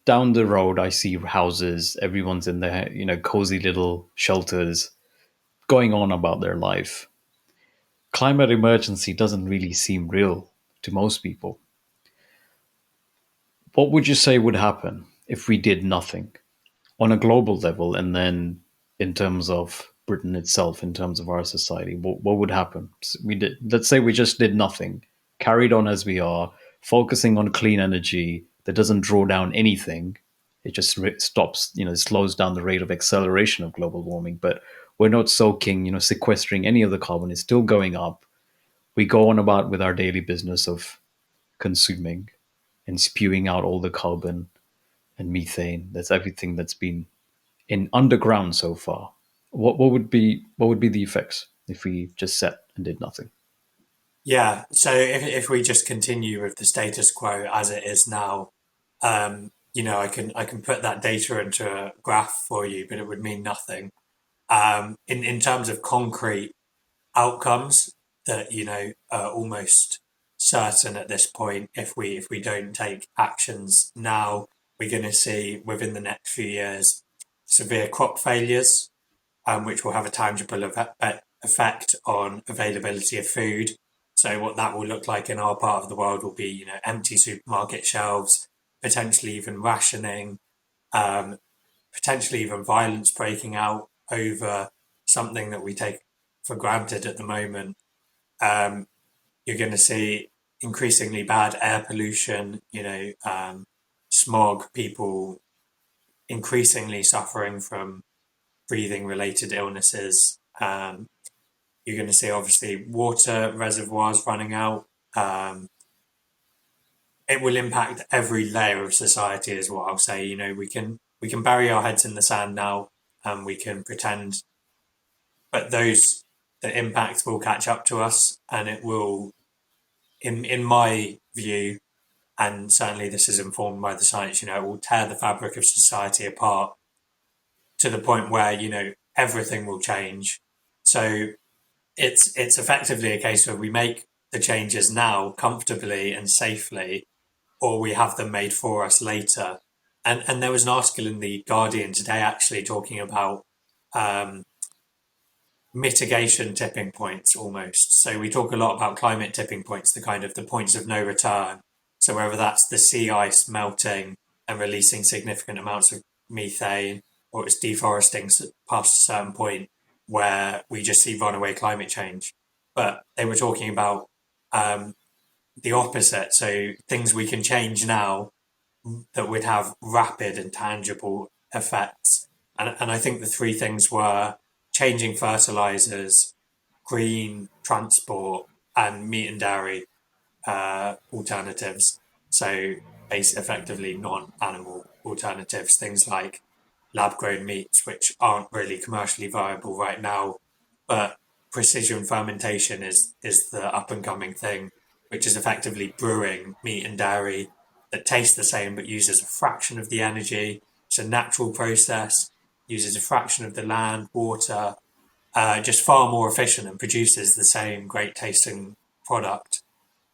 Down the road, I see houses. Everyone's in their, cozy little shelters, going on about their life. Climate emergency doesn't really seem real to most people. What would you say would happen if we did nothing on a global level, and then in terms of Britain itself, in terms of our society? What would happen? We did. Let's say we just did nothing, carried on as we are, focusing on clean energy that doesn't draw down anything. It just stops, slows down the rate of acceleration of global warming. But we're not soaking, sequestering any of the carbon. It's still going up. We go on about with our daily business of consuming and spewing out all the carbon and methane. That's everything that's been in underground so far. What would be the effects if we just sat and did nothing? Yeah, so if we just continue with the status quo as it is now, you know, I can put that data into a graph for you, but it would mean nothing. In terms of concrete outcomes that you know are almost certain at this point, if we don't take actions now, we're going to see within the next few years severe crop failures, which will have a tangible effect on availability of food. So what that will look like in our part of the world will be, you know, empty supermarket shelves, potentially even rationing, um, potentially even violence breaking out over something that we take for granted at the moment. Um, you're going to see increasingly bad air pollution, you know, smog, people increasingly suffering from breathing related illnesses. You're going to see obviously water reservoirs running out. Um, it will impact every layer of society, is what I'll say. You know, we can bury our heads in the sand now, and we can pretend, but those the impact will catch up to us, and it will, in my view, and certainly this is informed by the science. You know, it will tear the fabric of society apart to the point where you know everything will change. So it's effectively a case where we make the changes now comfortably and safely, or we have them made for us later. And there was an article in the Guardian today actually talking about um, mitigation tipping points almost. So we talk a lot about climate tipping points, the kind of the points of no return. So whether that's the sea ice melting and releasing significant amounts of methane, or it's deforesting past a certain point where we just see runaway climate change. But they were talking about um, the opposite. So things we can change now that would have rapid and tangible effects. And I think the three things were changing fertilizers, green transport, and meat and dairy alternatives. So, effectively non-animal alternatives, things like lab-grown meats, which aren't really commercially viable right now, but precision fermentation is the up-and-coming thing, which is effectively brewing meat and dairy that taste the same but uses a fraction of the energy. It's a natural process, uses a fraction of the land, water, just far more efficient and produces the same great tasting product.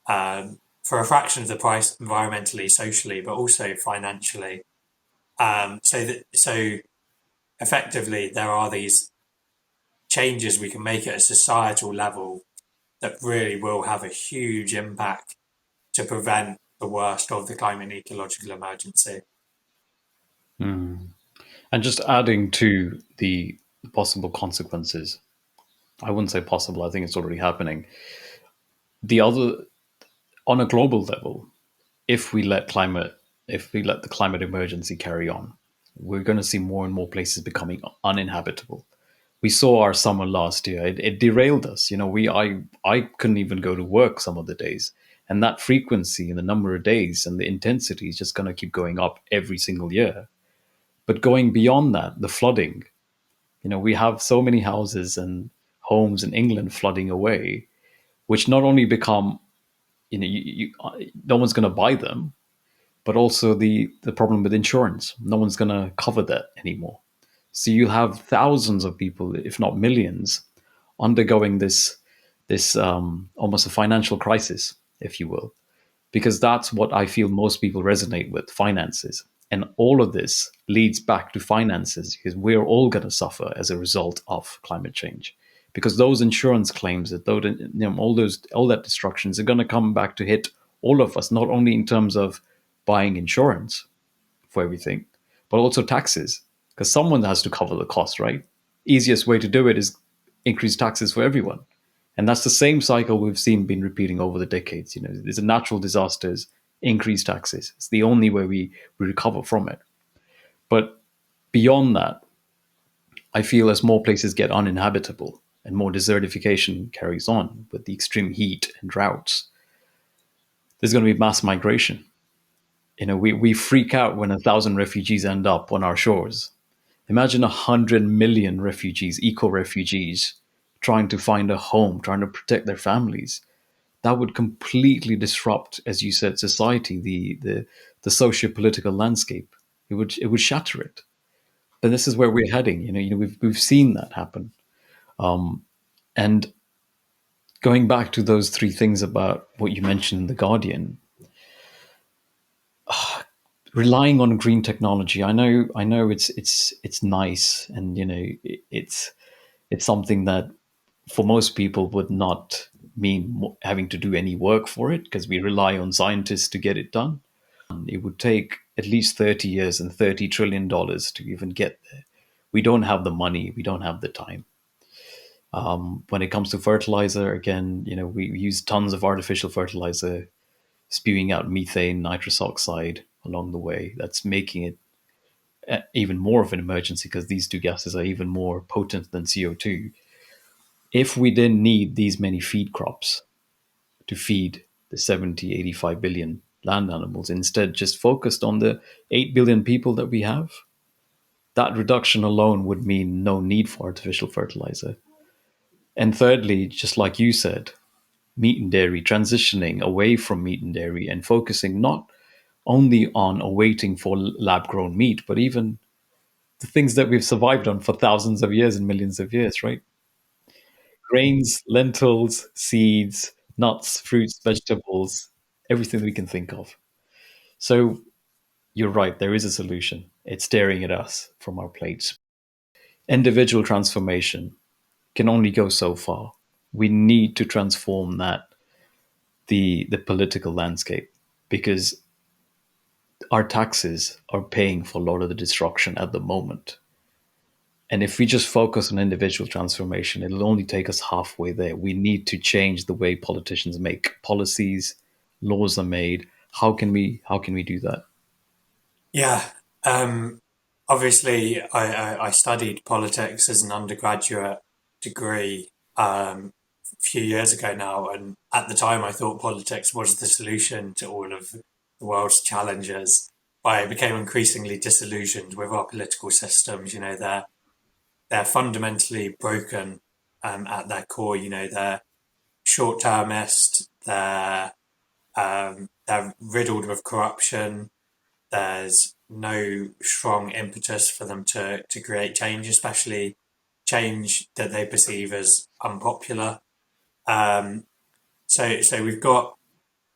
Um, for a fraction of the price environmentally, socially, but also financially. So effectively, there are these changes we can make at a societal level that really will have a huge impact to prevent the worst of the climate and ecological emergency. Mm. And just adding to the possible consequences, I wouldn't say possible, I think it's already happening. The other, on a global level, if we let climate, if we let the climate emergency carry on, we're going to see more and more places becoming uninhabitable. We saw our summer last year; it derailed us. You know, I couldn't even go to work some of the days, and that frequency and the number of days and the intensity is just going to keep going up every single year. But going beyond that, the flooding. You know, we have so many houses and homes in England flooding away, which not only become, you know, no one's going to buy them, but also the problem with insurance. No one's going to cover that anymore. So you have thousands of people, if not millions, undergoing this almost a financial crisis, if you will, because that's what I feel most people resonate with: finances. And all of this leads back to finances because we're all going to suffer as a result of climate change. Because those insurance claims, that those, you know, all that destructions are going to come back to hit all of us, not only in terms of buying insurance for everything, but also taxes, because someone has to cover the cost, right? Easiest way to do it is increase taxes for everyone. And that's the same cycle we've seen been repeating over the decades. You know, there's a natural disasters, increase taxes. It's the only way we recover from it. But beyond that, I feel as more places get uninhabitable and more desertification carries on with the extreme heat and droughts, there's going to be mass migration. You know, we freak out when 1,000 refugees end up on our shores. Imagine 100 million refugees, eco refugees, trying to find a home, trying to protect their families. That would completely disrupt, as you said, society, the socio-political landscape. It would shatter it. But this is where we're heading. We've seen that happen. And going back to those three things about what you mentioned in the Guardian, relying on green technology. I know it's nice, and it's something that for most people would not mean having to do any work for it because we rely on scientists to get it done. It would take at least 30 years and $30 trillion to even get there. We don't have the money, we don't have the time. When it comes to fertilizer, again, we use tons of artificial fertilizer, spewing out methane, nitrous oxide along the way. That's making it even more of an emergency because these two gases are even more potent than CO2. If we didn't need these many feed crops to feed the 70, 85 billion land animals, instead just focused on the 8 billion people that we have, that reduction alone would mean no need for artificial fertilizer. And thirdly, just like you said, meat and dairy, transitioning away from meat and dairy and focusing not only on awaiting for lab grown meat, but even the things that we've survived on for thousands of years and millions of years, right? Grains, lentils, seeds, nuts, fruits, vegetables, everything we can think of. So you're right, there is a solution. It's staring at us from our plates. Individual transformation can only go so far. We need to transform the political landscape because our taxes are paying for a lot of the destruction at the moment. And if we just focus on individual transformation, it'll only take us halfway there. We need to change the way politicians make policies, laws are made. How can we do that? Yeah. Um, Obviously, I studied politics as an undergraduate degree a few years ago now. And at the time, I thought politics was the solution to all of the world's challenges. But I became increasingly disillusioned with our political systems. They're fundamentally broken at their core. They're short termist, they're riddled with corruption. There's no strong impetus for them to create change, especially change that they perceive as unpopular. Um, so we've got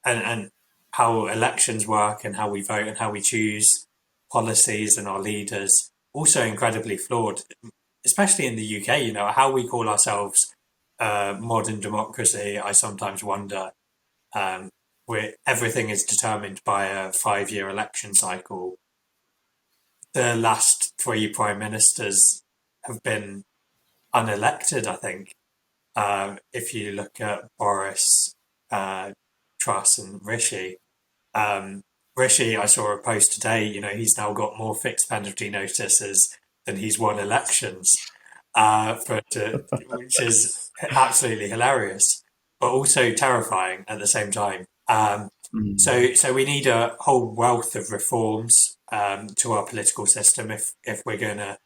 and how elections work and how we vote and how we choose policies and our leaders also incredibly flawed, especially in the UK. You know, how we call ourselves modern democracy. I sometimes wonder. Where everything is determined by a 5 year election cycle. The last three prime ministers have been unelected, I think. If you look at Boris, uh, Truss, and Rishi, um, Rishi, I saw a post today. You know, he's now got more fixed penalty notices than he's won elections, which is absolutely hilarious, but also terrifying at the same time. Mm. So we need a whole wealth of reforms to our political system if we're going to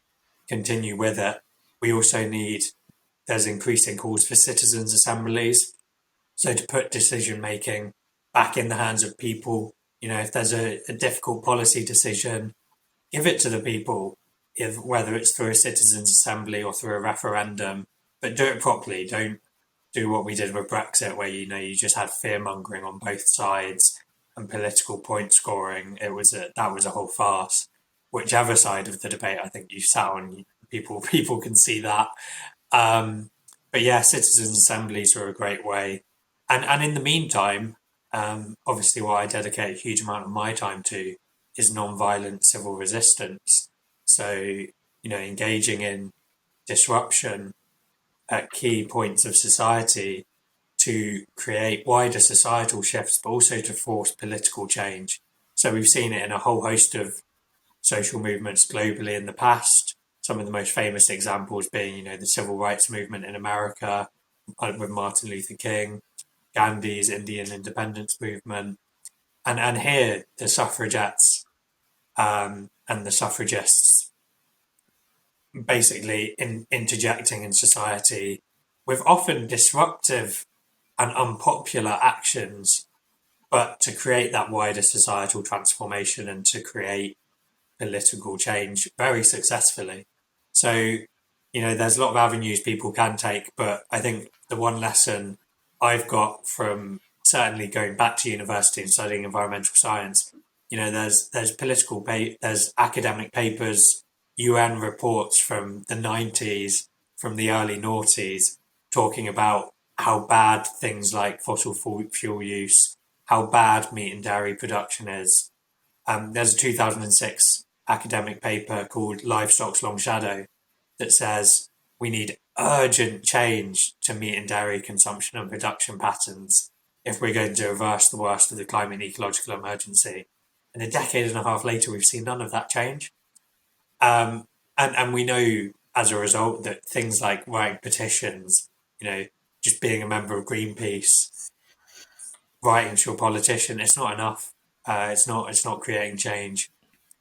continue with it. We also need there's increasing calls for citizens' assemblies. So to put decision making back in the hands of people, you know, if there's a difficult policy decision, give it to the people, if whether it's through a citizens' assembly or through a referendum, but do it properly. Don't do what we did with Brexit, where you just had fear mongering on both sides and political point scoring. That was a whole farce. Whichever side of the debate I think you sat on, people can see that. Um, but yeah, citizens' assemblies are a great way. And in the meantime, obviously, what I dedicate a huge amount of my time to is non-violent civil resistance. So, you know, engaging in disruption at key points of society to create wider societal shifts, but also to force political change. So we've seen it in a whole host of social movements globally in the past. Some of the most famous examples being, you know, the civil rights movement in America with Martin Luther King, Gandhi's Indian independence movement, and here the suffragettes and the suffragists basically interjecting in society with often disruptive and unpopular actions, but to create that wider societal transformation and to create political change very successfully. So, you know, there's a lot of avenues people can take, but I think the one lesson I've got from certainly going back to university and studying environmental science, you know, there's academic papers, UN reports from the 90s, from the early noughties, talking about how bad things like fossil fuel use, how bad meat and dairy production is. There's a 2006 academic paper called Livestock's Long Shadow that says we need urgent change to meat and dairy consumption and production patterns if we're going to reverse the worst of the climate and ecological emergency. And a decade and a half later, we've seen none of that change. Um, and we know as a result that things like writing petitions, you know, just being a member of Greenpeace, writing to a politician, it's not enough. It's not creating change.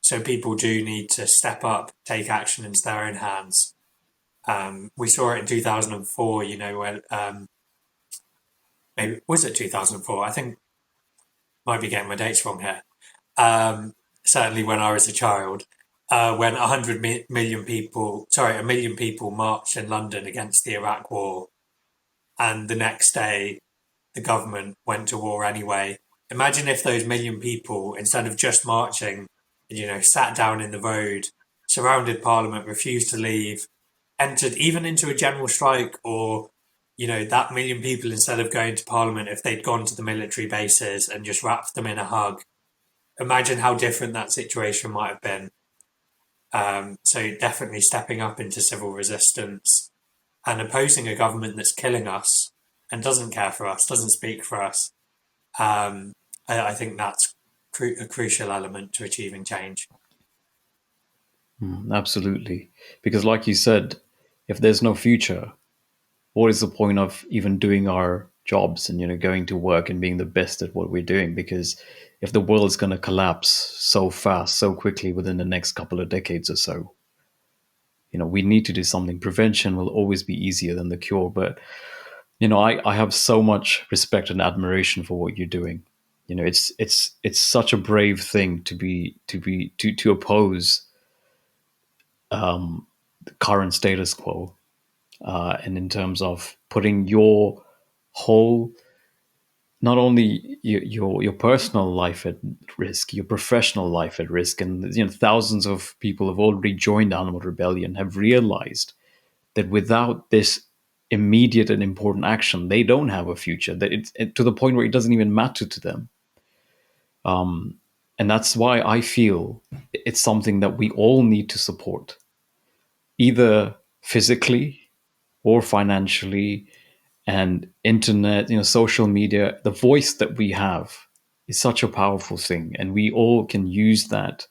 So people do need to step up, take action into their own hands. We saw it in 2004, you know, when maybe was it 2004? I think might be getting my dates wrong here. Um, Certainly when I was a child, when 100 million people, sorry, a million people marched in London against the Iraq War, and the next day the government went to war anyway. Imagine if those million people, instead of just marching, you know, sat down in the road, surrounded Parliament, refused to leave, entered even into a general strike, or you know, that million people instead of going to Parliament, if they'd gone to the military bases and just wrapped them in a hug. Imagine how different that situation might have been. So definitely stepping up into civil resistance and opposing a government that's killing us and doesn't care for us, doesn't speak for us. Um, I think that's a crucial element to achieving change. Absolutely. Because, like you said, if there's no future, what is the point of even doing our jobs and going to work and being the best at what we're doing? Because if the world's going to collapse so fast, so quickly within the next couple of decades or so, we need to do something. Prevention will always be easier than the cure. But I have so much respect and admiration for what you're doing. It's such a brave thing to oppose the current status quo, and in terms of putting your whole not only your personal life at risk, your professional life at risk, and thousands of people have already joined Animal Rebellion, have realized that without this immediate and important action, they don't have a future. That to the point where it doesn't even matter to them. And that's why I feel it's something that we all need to support, either physically or financially, and internet, social media. The voice that we have is such a powerful thing, and we all can use that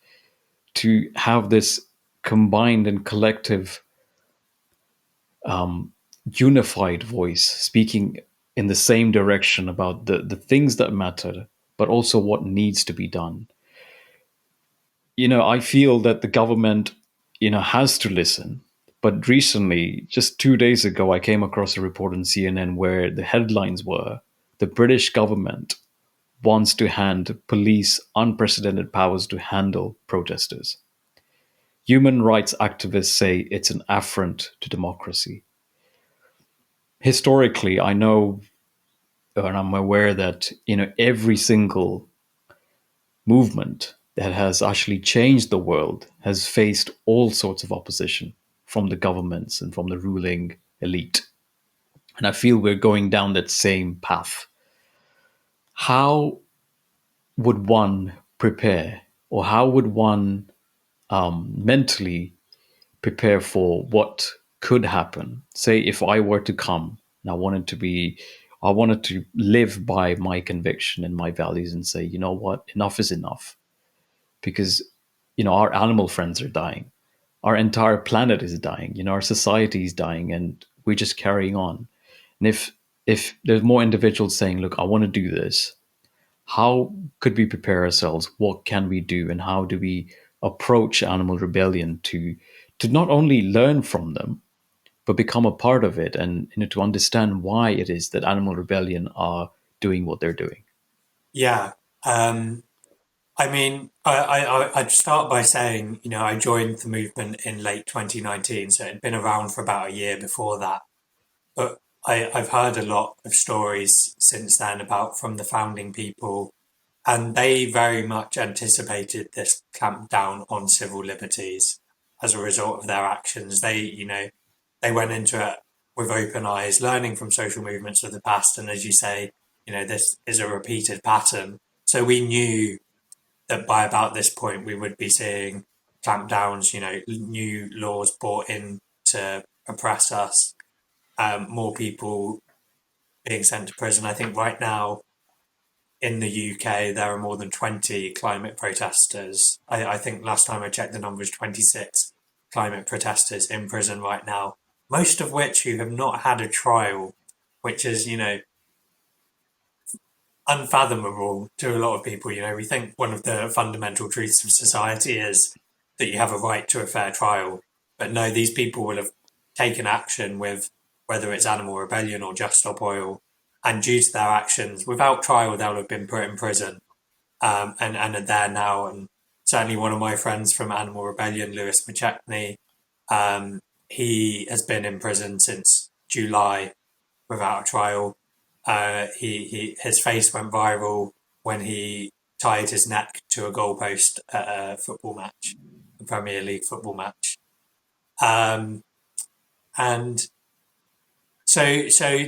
to have this combined and collective, unified voice speaking in the same direction about the things that matter, but also what needs to be done. I feel that the government, has to listen. But recently, just 2 days ago, I came across a report on CNN where the headlines were: the British government wants to hand police unprecedented powers to handle protesters. Human rights activists say it's an affront to democracy. Historically, I know and I'm aware that every single movement that has actually changed the world has faced all sorts of opposition from the governments and from the ruling elite. And I feel we're going down that same path. How would one prepare, or how would one mentally prepare for what could happen? Say, if I were to come and I wanted to live by my conviction and my values and say, you know what, enough is enough, because our animal friends are dying, our entire planet is dying, our society is dying, and we're just carrying on. And if there's more individuals saying, look, I want to do this, how could we prepare ourselves? What can we do? And how do we approach Animal Rebellion to not only learn from them, but become a part of it, and to understand why it is that Animal Rebellion are doing what they're doing? Yeah. I mean, I'd start by saying, I joined the movement in late 2019, so it had been around for about a year before that. But I've heard a lot of stories since then about from the founding people, and they very much anticipated this clampdown on civil liberties as a result of their actions. They went into it with open eyes, learning from social movements of the past. And as you say, this is a repeated pattern. So we knew that by about this point we would be seeing clampdowns, new laws brought in to oppress us, more people being sent to prison. I think right now in the UK there are more than 20 climate protesters. I think last time I checked the number was 26 climate protesters in prison right now, most of which who have not had a trial, which is, unfathomable to a lot of people. We think one of the fundamental truths of society is that you have a right to a fair trial. But no, these people will have taken action with whether it's Animal Rebellion or Just Stop Oil. And due to their actions, without trial, they'll have been put in prison, and are there now. And certainly one of my friends from Animal Rebellion, Lewis McChesney, um, he has been in prison since July without a trial. His face went viral when he tied his neck to a goalpost at a football match, a Premier League football match. Um, and so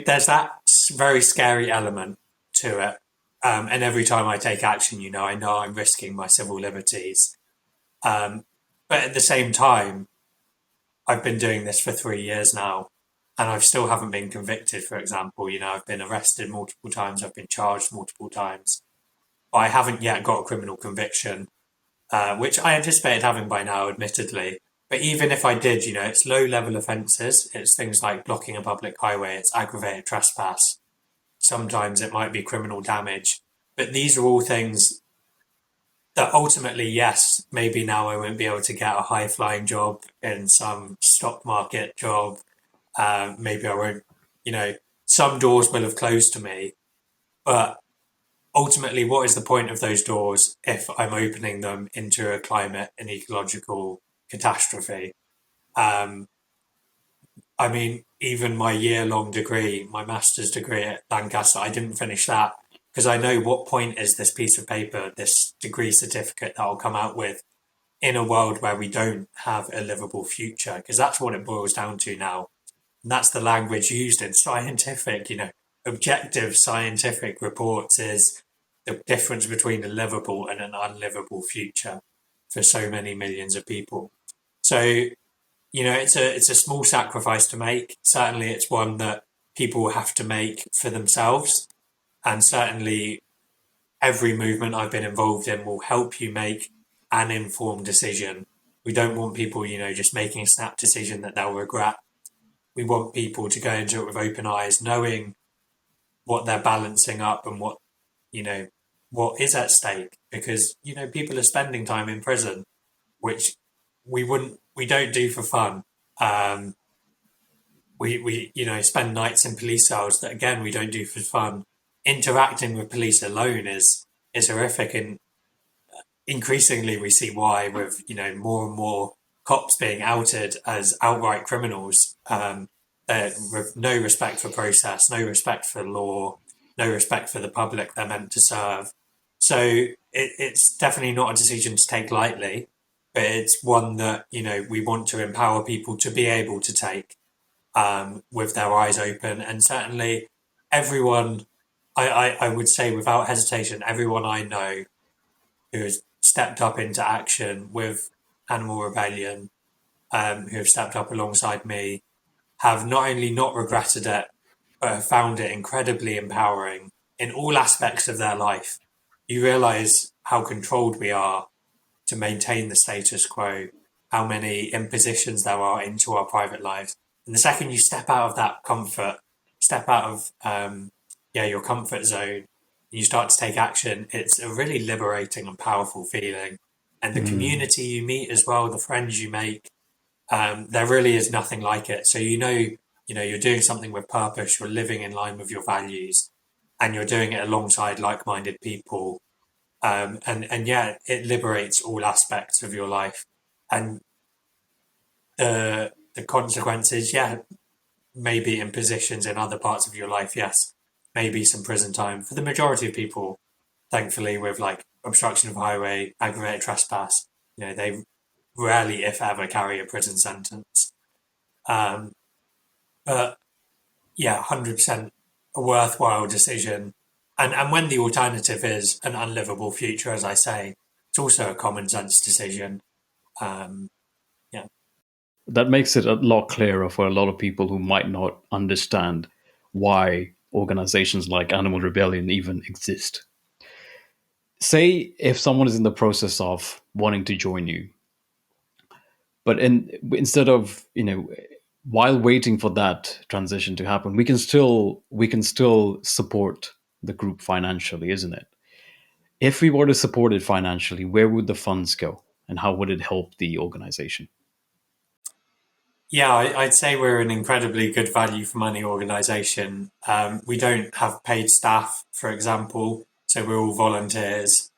there's that very scary element to it. And every time I take action, I know I'm risking my civil liberties. Um, but at the same time, I've been doing this for 3 years now, and I still haven't been convicted, for example. I've been arrested multiple times, I've been charged multiple times, but I haven't yet got a criminal conviction, which I anticipated having by now, admittedly. But even if I did, it's low level offences. It's things like blocking a public highway, it's aggravated trespass. Sometimes it might be criminal damage. But these are all things that ultimately, yes, maybe now I won't be able to get a high flying job in some stock market job. Maybe I won't, some doors will have closed to me. But ultimately, what is the point of those doors if I'm opening them into a climate and ecological catastrophe? Um, I mean, even my year long degree, my master's degree at Lancaster, I didn't finish that because I know what point is this piece of paper, this degree certificate that I'll come out with in a world where we don't have a livable future, because that's what it boils down to now. And that's the language used in scientific, objective scientific reports is the difference between a livable and an unlivable future for so many millions of people. So, it's a small sacrifice to make. Certainly it's one that people have to make for themselves. And certainly every movement I've been involved in will help you make an informed decision. We don't want people, just making a snap decision that they'll regret. We want people to go into it with open eyes, knowing what they're balancing up and you know, what is at stake. Because, people are spending time in prison, which we don't do for fun. Um, we spend nights in police cells that again we don't do for fun. Interacting with police alone is horrific, and increasingly we see why with more and more cops being outed as outright criminals, with no respect for process, no respect for law, no respect for the public they're meant to serve. So it's definitely not a decision to take lightly, but it's one that we want to empower people to be able to take, with their eyes open. And certainly everyone, I would say without hesitation, everyone I know who has stepped up into action with Animal Rebellion, who have stepped up alongside me, have not only not regretted it, but have found it incredibly empowering in all aspects of their life. You realize how controlled we are to maintain the status quo, how many impositions there are into our private lives. And the second you step out of that comfort, step out of your comfort zone, and you start to take action, it's a really liberating and powerful feeling. And the community you meet as well, the friends you make, there really is nothing like it. So you're doing something with purpose, you're living in line with your values, and you're doing it alongside like-minded people, and yeah, it liberates all aspects of your life. And the consequences, yeah, maybe in positions in other parts of your life, yes, maybe some prison time for the majority of people. Thankfully, with like obstruction of highway, aggravated trespass, they rarely, if ever, carry a prison sentence. Um, but yeah, 100% a worthwhile decision. And when the alternative is an unlivable future, as I say, it's also a common sense decision. Um, yeah. That makes it a lot clearer for a lot of people who might not understand why organizations like Animal Rebellion even exist. Say if someone is in the process of wanting to join you, but instead of while waiting for that transition to happen, we can still support the group financially, isn't it? If we were to support it financially, where would the funds go, and how would it help the organization? Yeah, I'd say we're an incredibly good value for money organization. We don't have paid staff, for example, so we're all volunteers.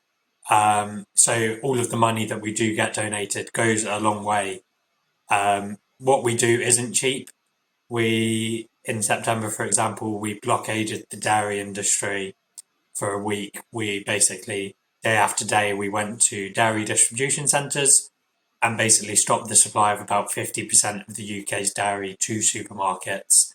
So all of the money that we do get donated goes a long way. What we do isn't cheap. In September, for example, we blockaded the dairy industry for a week. We basically, day after day, we went to dairy distribution centres and basically stopped the supply of about 50% of the UK's dairy to supermarkets,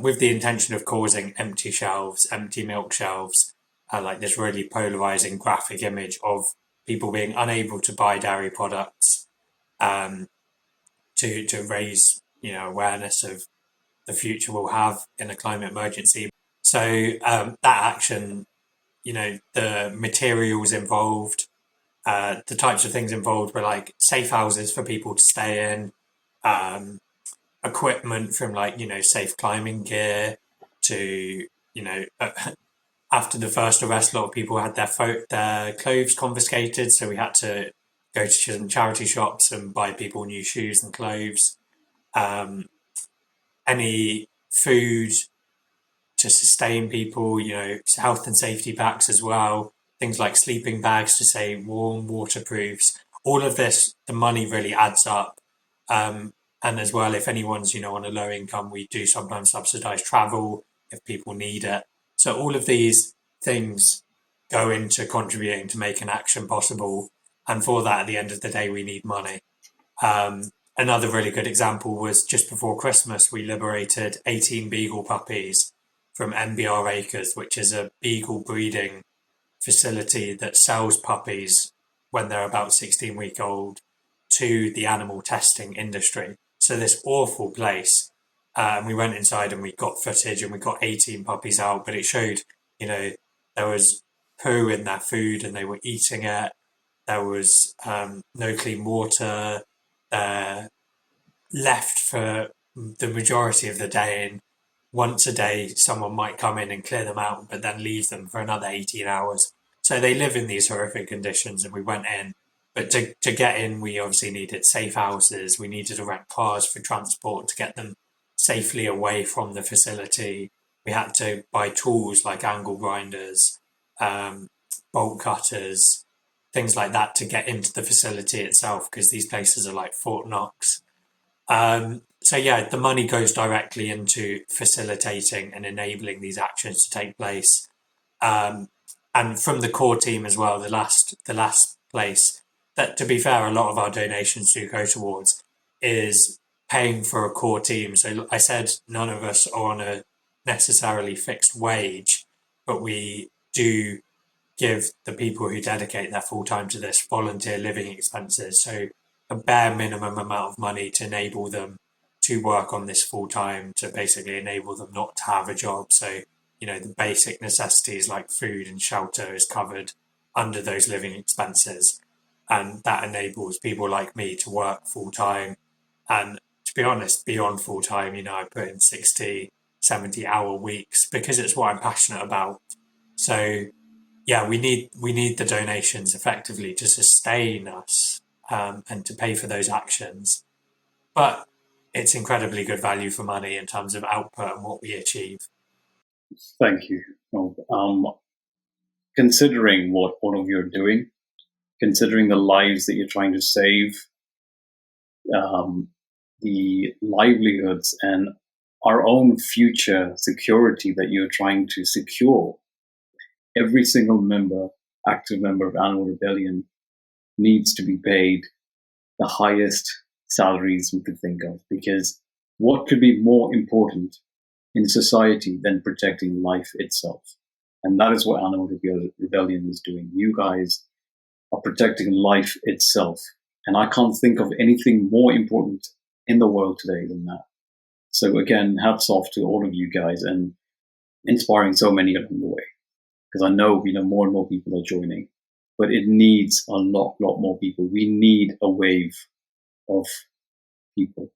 with the intention of causing empty shelves, empty milk shelves, like this really polarising graphic image of people being unable to buy dairy products, um, to raise awareness of the future we'll have in a climate emergency. So that action, the materials involved, the types of things involved were like safe houses for people to stay in, um, equipment from like safe climbing gear to after the first arrest, a lot of people had their clothes confiscated, so we had to go to some charity shops and buy people new shoes and clothes. Um, any food to sustain people, health and safety packs as well, things like sleeping bags to stay warm, waterproofs. All of this, the money really adds up. And as well, if anyone's, on a low income, we do sometimes subsidize travel if people need it. So all of these things go into contributing to make an action possible. And for that, at the end of the day, we need money. Another really good example was just before Christmas, we liberated 18 beagle puppies from MBR Acres, which is a beagle breeding facility that sells puppies when they're about 16-week old to the animal testing industry. So this awful place. And we went inside and we got footage and we got 18 puppies out, but it showed, there was poo in their food and they were eating it. There was no clean water. Left for the majority of the day, and once a day someone might come in and clear them out, but then leave them for another 18 hours. So they live in these horrific conditions, and we went in. But to get in, we obviously needed safe houses. We needed to rent cars for transport to get them safely away from the facility. We had to buy tools like angle grinders, bolt cutters, things like that to get into the facility itself, because these places are like Fort Knox. So yeah, the money goes directly into facilitating and enabling these actions to take place. And from the core team as well, the last place that, to be fair, a lot of our donations do go towards is paying for a core team. So I said none of us are on a necessarily fixed wage, but we do give the people who dedicate their full time to this volunteer living expenses. So a bare minimum amount of money to enable them to work on this full time, to basically enable them not to have a job. So, the basic necessities like food and shelter is covered under those living expenses. And that enables people like me to work full time. And to be honest, beyond full time, I put in 60, 70-hour weeks because it's what I'm passionate about. So yeah, we need the donations effectively to sustain us, and to pay for those actions. But it's incredibly good value for money in terms of output and what we achieve. Thank you. Considering what all of you are doing, considering the lives that you're trying to save, the livelihoods and our own future security that you're trying to secure, every single active member of Animal Rebellion needs to be paid the highest salaries we could think of, because what could be more important in society than protecting life itself? And that is what Animal Rebellion is doing. You guys are protecting life itself. And I can't think of anything more important in the world today than that. So again, hats off to all of you guys and inspiring so many along the way. Because I know, more and more people are joining, but it needs a lot more people. We need a wave of people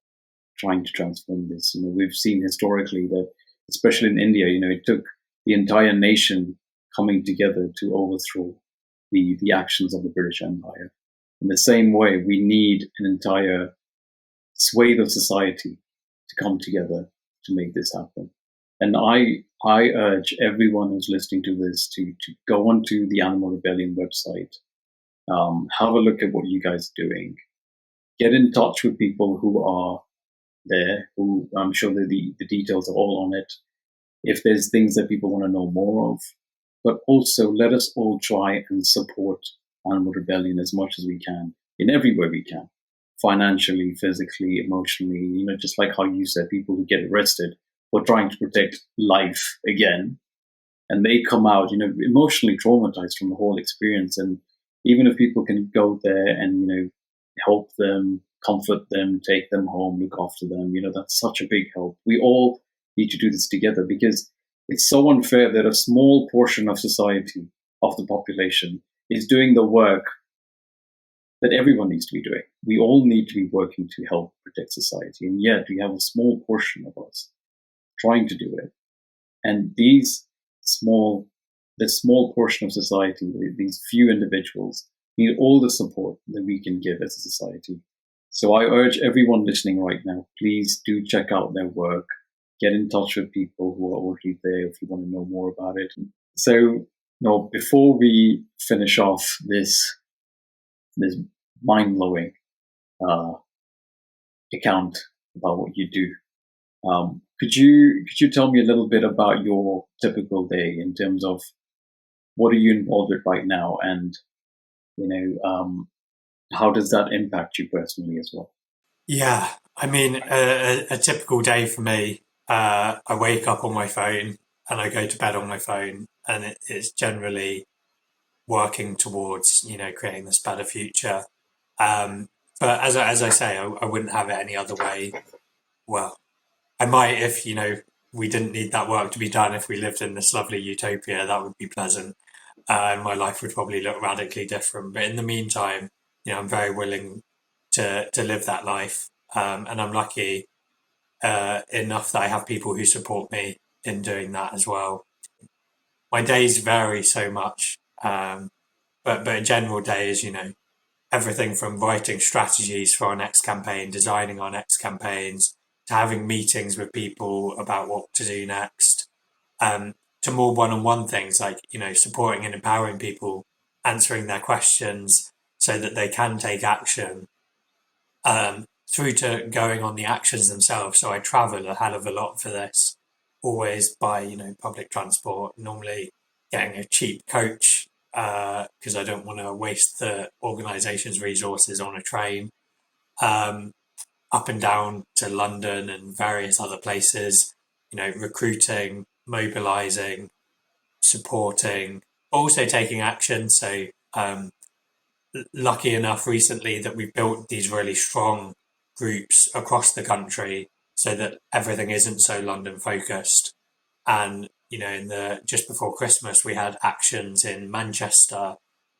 trying to transform this. We've seen historically that, especially in India, it took the entire nation coming together to overthrow the actions of the British Empire. In the same way, we need an entire swathe of society to come together to make this happen. And I urge everyone who's listening to this to go onto the Animal Rebellion website, have a look at what you guys are doing, get in touch with people who are there, who I'm sure that the details are all on it, if there's things that people want to know more of. But also, let us all try and support Animal Rebellion as much as we can, in every way we can, financially, physically, emotionally, just like how you said, people who get arrested for trying to protect life again, and they come out, emotionally traumatized from the whole experience. And even if people can go there and, help them, comfort them, take them home, look after them, that's such a big help. We all need to do this together, because it's so unfair that a small portion of society, of the population, is doing the work that everyone needs to be doing. We all need to be working to help protect society. And yet we have a small portion of us trying to do it. And this small portion of society, these few individuals, need all the support that we can give as a society. So I urge everyone listening right now, please do check out their work. Get in touch with people who are already there if you want to know more about it. So, before we finish off this mind-blowing account about what you do, could you tell me a little bit about your typical day in terms of What are you involved with right now? And, you know, how does that impact you personally as well? Yeah, I mean, a typical day for me, I wake up on my phone and I go to bed on my phone, and it's generally working towards, creating this better future. Um, but as I say, I wouldn't have it any other way. Well, I might if, we didn't need that work to be done. If we lived in this lovely utopia, that would be pleasant. And my life would probably look radically different. But in the meantime, I'm very willing to live that life. And I'm lucky enough that I have people who support me in doing that as well. My days vary so much, but a general day is, everything from writing strategies for our next campaign, designing our next campaigns, to having meetings with people about what to do next, um, to more one-on-one things like, supporting and empowering people, answering their questions so that they can take action, through to going on the actions themselves. So I travel a hell of a lot for this, always by, public transport, normally getting a cheap coach because I don't want to waste the organisation's resources on a train, um, up and down to London and various other places, recruiting, mobilising, supporting, also taking action. So lucky enough recently that we've built these really strong groups across the country so that everything isn't so London focused. And, in the just before Christmas, we had actions in Manchester,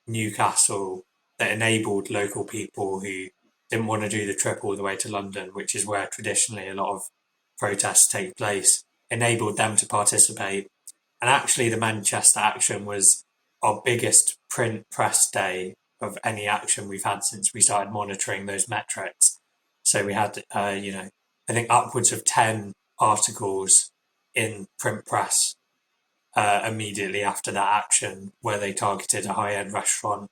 Newcastle that enabled local people who didn't want to do the trip all the way to London, which is where traditionally a lot of protests take place, enabled them to participate. And actually, the Manchester action was our biggest print press day of any action we've had since we started monitoring those metrics. So we had, I think upwards of 10 articles in print press immediately after that action, where they targeted a high end restaurant,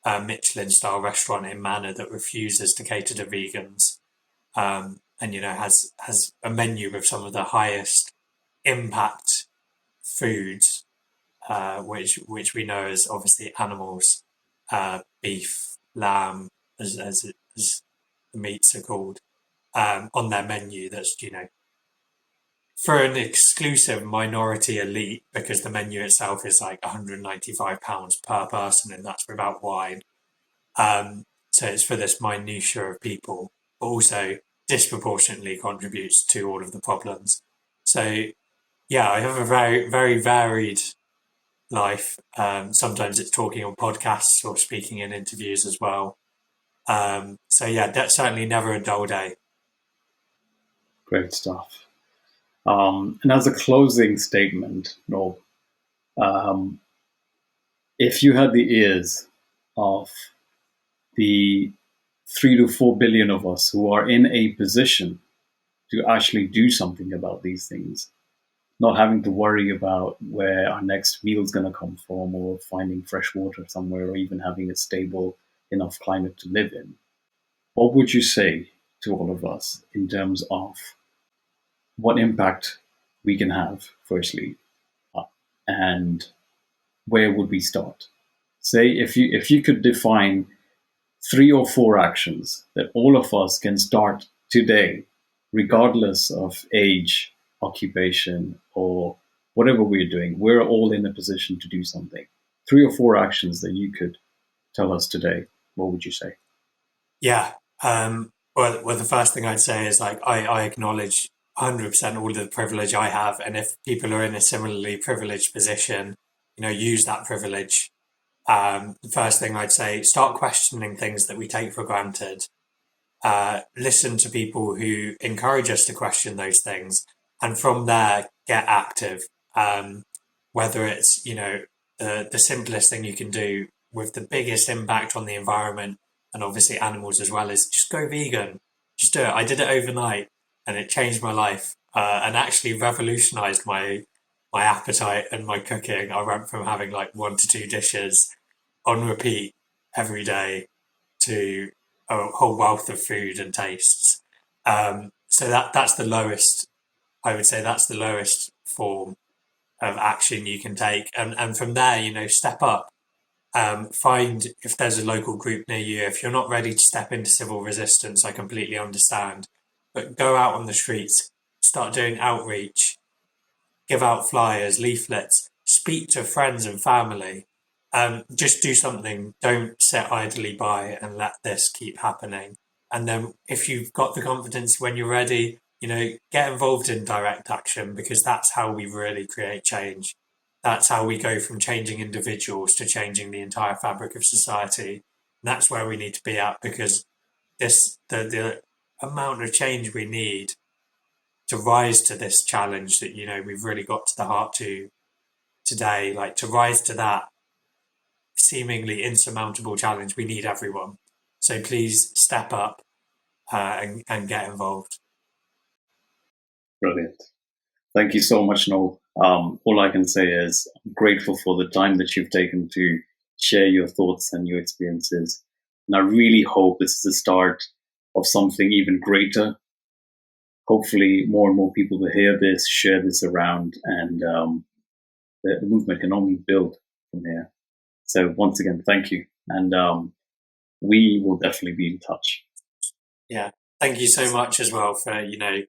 a Michelin style restaurant in Manor that refuses to cater to vegans, and has a menu with some of the highest impact foods, which we know as obviously animals, beef, lamb, as the meats are called, on their menu. That's for an exclusive minority elite, because the menu itself is like £195 per person, and that's without wine. So it's for this minutiae of people, but also disproportionately contributes to all of the problems. So yeah, I have a very, very varied life. Sometimes it's talking on podcasts or speaking in interviews as well. So yeah, that's certainly never a dull day. Great stuff. And as a closing statement, Norb, um, if you had the ears of the 3 to 4 billion of us who are in a position to actually do something about these things, not having to worry about where our next meal is going to come from or finding fresh water somewhere or even having a stable enough climate to live in, what would you say to all of us in terms of what impact we can have, firstly, and where would we start? Say if you could define 3 or 4 actions that all of us can start today, regardless of age, occupation, or whatever we're doing, we're all in a position to do something. 3 or 4 actions that you could tell us today, what would you say? Yeah. Well, the first thing I'd say is like I acknowledge 100% all the privilege I have, and if people are in a similarly privileged position, use that privilege. The first thing I'd say, start questioning things that we take for granted. Listen to people who encourage us to question those things, and from there get active. Whether it's the simplest thing you can do with the biggest impact on the environment and obviously animals as well is just go vegan. Just do it. I did it overnight, and it changed my life, and actually revolutionized my appetite and my cooking. I went from having like 1 to 2 dishes on repeat every day to a whole wealth of food and tastes. So that's the lowest. I would say that's the lowest form. of action you can take. And from there, you know, step up. Find if there's a local group near you. If you're not ready to step into civil resistance, I completely understand. But go out on the streets, start doing outreach, give out flyers, leaflets, speak to friends and family. Just do something. Don't sit idly by and let this keep happening. And then if you've got the confidence when you're ready, you know, get involved in direct action, because that's how we really create change. That's how we go from changing individuals to changing the entire fabric of society. And that's where we need to be at, because the amount of change we need to rise to this challenge that, you know, we've really got to the heart to today, like to rise to that seemingly insurmountable challenge, we need everyone. So please step up and get involved. Brilliant. Thank you so much, Noel. All I can say is I'm grateful for the time that you've taken to share your thoughts and your experiences. And I really hope this is the start of something even greater. Hopefully, more and more people will hear this, share this around, and the movement can only build from here. So once again, thank you. And we will definitely be in touch. Yeah. Thank you so much as well for, you know,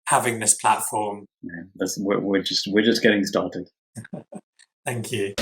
having this platform. Yeah, we're just getting started. Thank you.